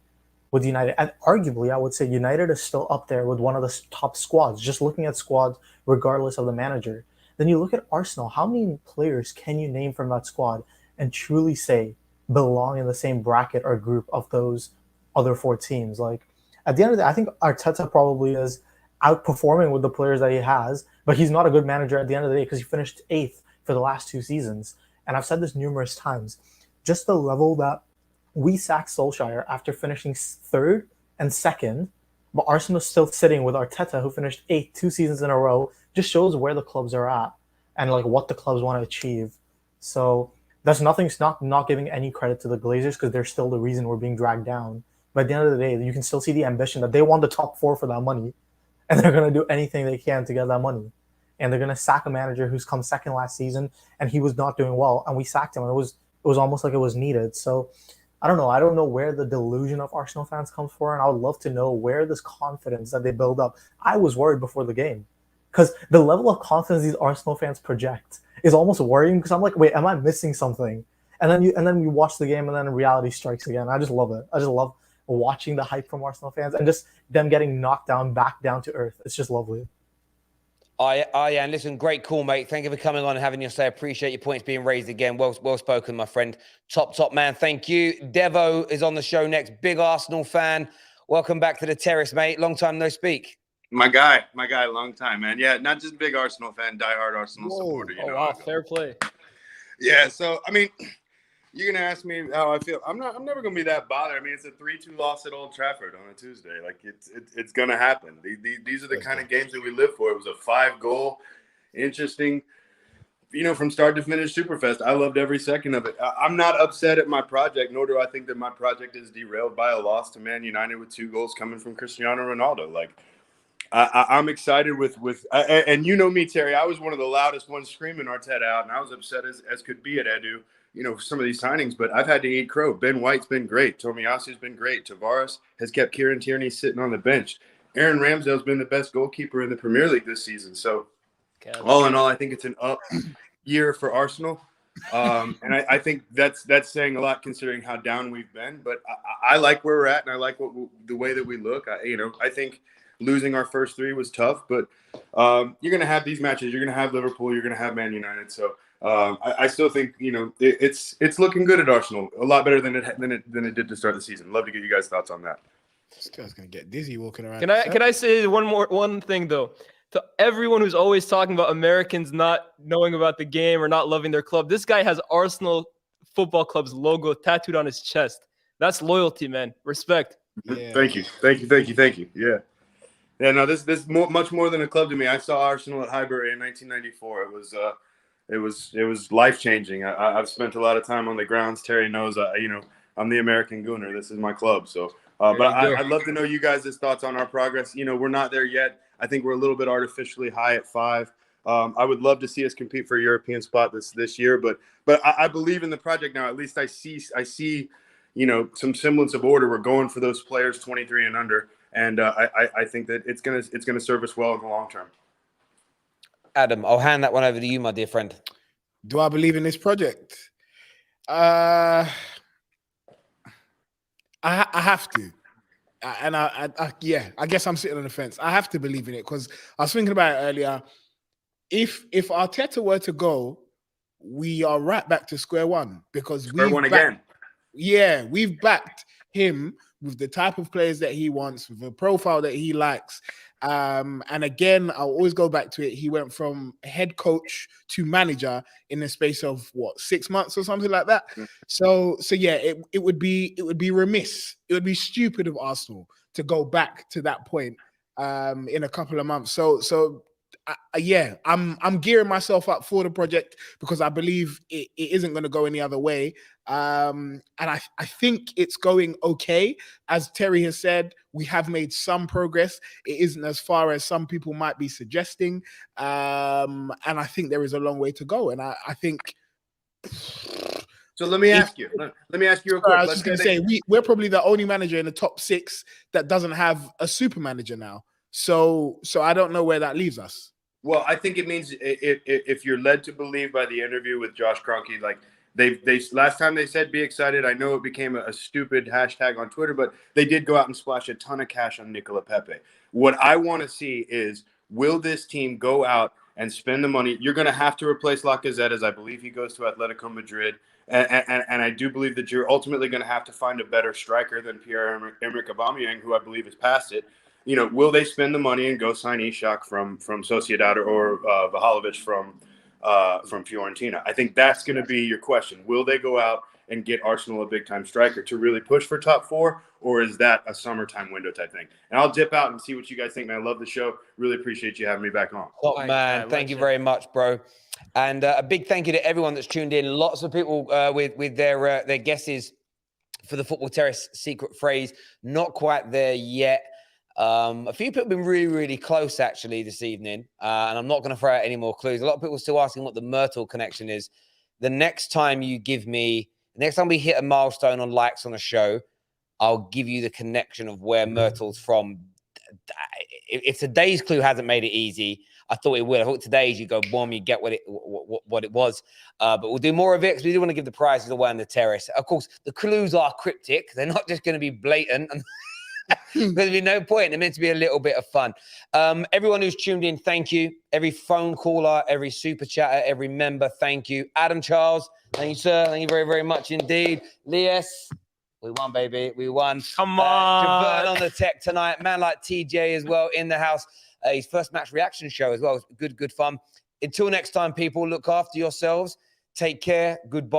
with United. And arguably, I would say United is still up there with one of the top squads, just looking at squads regardless of the manager. Then you look at Arsenal. How many players can you name from that squad and truly say belong in the same bracket or group of those other 4 teams? Like, at the end of the day, I think Arteta probably is outperforming with the players that he has, but he's not a good manager at the end of the day because he finished 8th for the last 2 seasons. And I've said this numerous times. Just the level that we sacked Solskjaer after finishing 3rd and 2nd, but Arsenal's still sitting with Arteta, who finished 8th 2 seasons in a row, just shows where the clubs are at and like what the clubs want to achieve. So that's nothing's not giving any credit to the Glazers because they're still the reason we're being dragged down. But at the end of the day, you can still see the ambition that they want the top 4 for that money, and they're going to do anything they can to get that money. And they're going to sack a manager who's come 2nd last season, and he was not doing well, and we sacked him, and it was almost like it was needed. So I don't know. I don't know where the delusion of Arsenal fans comes from, and I would love to know where this confidence that they build up. I was worried before the game because the level of confidence these Arsenal fans project is almost worrying because I'm like, wait, am I missing something? And then we watch the game, and then reality strikes again. I just love it. I just love watching the hype from Arsenal fans and just them getting knocked down, back down to earth. It's just lovely. And listen, great call, mate. Thank you for coming on and having your say. Appreciate your points being raised again. Well spoken, my friend. Top man. Thank you. Devo is on the show next. Big Arsenal fan. Welcome back to the terrace, mate. Long time no speak. My guy, long time, man. Yeah, not just big Arsenal fan, diehard Arsenal supporter. You know, wow, fair play. Yeah, so I mean, you're gonna ask me how I feel. I'm never gonna be that bothered. I mean, it's a 3-2 loss at Old Trafford on a Tuesday. Like it's gonna happen. These are the kind of games that we live for. It was a 5-goal, interesting, from start to finish Superfest. I loved every second of it. I'm not upset at my project, nor do I think that my project is derailed by a loss to Man United with 2 goals coming from Cristiano Ronaldo. Like I'm excited with and you know me, Terry. I was one of the loudest ones screaming Arteta out, and I was upset as could be at Edu. Some of these signings, but I've had to eat crow. Ben White's been great. Tomiyasu's been great. Tavares has kept Kieran Tierney sitting on the bench. Aaron Ramsdale's been the best goalkeeper in the Premier League this season. So all in all, I think it's an up year for Arsenal. And I think that's saying a lot considering how down we've been. But I like where we're at, and I like the way that we look. I think losing our first 3 was tough, but you're going to have these matches. You're going to have Liverpool. You're going to have Man United. So I still think it's looking good at Arsenal, a lot better than it did to start the season. Love to get you guys' thoughts on that. This guy's gonna get dizzy walking around. Can I say one thing though? To everyone who's always talking about Americans not knowing about the game or not loving their club, this guy has Arsenal Football Club's logo tattooed on his chest. That's loyalty, man. Respect. Yeah. Thank you. Yeah. No, this much more than a club to me. I saw Arsenal at Highbury in 1994. It was life changing. I've spent a lot of time on the grounds. Terry knows. I'm the American Gooner. This is my club. So, but I'd love to know you guys' thoughts on our progress. We're not there yet. I think we're a little bit artificially high at 5. I would love to see us compete for a European spot this year, but I believe in the project now. At least I see some semblance of order. We're going for those players 23 and under, and I think that it's gonna serve us well in the long term. Adam, I'll hand that one over to you, my dear friend. Do I believe in this project? I have to. And I guess I'm sitting on the fence. I have to believe in it because I was thinking about it earlier. If Arteta were to go, we are right back to square one because we've backed him with the type of players that he wants, with the profile that he likes. And again, I'll always go back to it. He went from head coach to manager in the space of 6 months or something like that. So yeah, it would be remiss. It would be stupid of Arsenal to go back to that point in a couple of months. So I'm gearing myself up for the project because I believe it isn't going to go any other way. And I think it's going okay. As Terry has said, we have made some progress. It isn't as far as some people might be suggesting. And I think there is a long way to go. And I think... So let me ask you real quick. I was just going to say, we're probably the only manager in the top 6 that doesn't have a super manager now. So I don't know where that leaves us. Well, I think it means if you're led to believe by the interview with Josh Kroenke, like they last time they said be excited. I know it became a stupid hashtag on Twitter, but they did go out and splash a ton of cash on Nicola Pepe. What I want to see is, will this team go out and spend the money? You're going to have to replace Lacazette, as I believe he goes to Atletico Madrid. And I do believe that you're ultimately going to have to find a better striker than Pierre-Emerick Aubameyang, who I believe is past it. Will they spend the money and go sign Ishak from Sociedad or Vahalovic from Fiorentina? I think that's going to be your question. Will they go out and get Arsenal a big-time striker to really push for top 4, or is that a summertime window type thing? And I'll dip out and see what you guys think, man. I love the show. Really appreciate you having me back on. Oh, man, thank you very much, bro. And a big thank you to everyone that's tuned in. Lots of people with their guesses for the Football Terrace secret phrase. Not quite there yet. A few people have been really, really close, actually, this evening. And I'm not going to throw out any more clues. A lot of people are still asking what the Myrtle connection is. The next time we hit a milestone on likes on a show, I'll give you the connection of where Myrtle's from. If today's clue hasn't made it easy, I thought it would. I thought today's you go, boom, you get what it was. But we'll do more of it because we do want to give the prizes away on the terrace. Of course, the clues are cryptic. They're not just going to be blatant. There's be no point. They're meant to be a little bit of fun. Everyone who's tuned in, thank you. Every phone caller, every super chatter, every member, thank you. Adam Charles, thank you, sir. Thank you very, very much indeed. Lias, we won, baby. We won. Come on. Javern on the tech tonight. Man like TJ as well in the house. His first match reaction show as well. Good fun. Until next time, people, look after yourselves. Take care. Goodbye.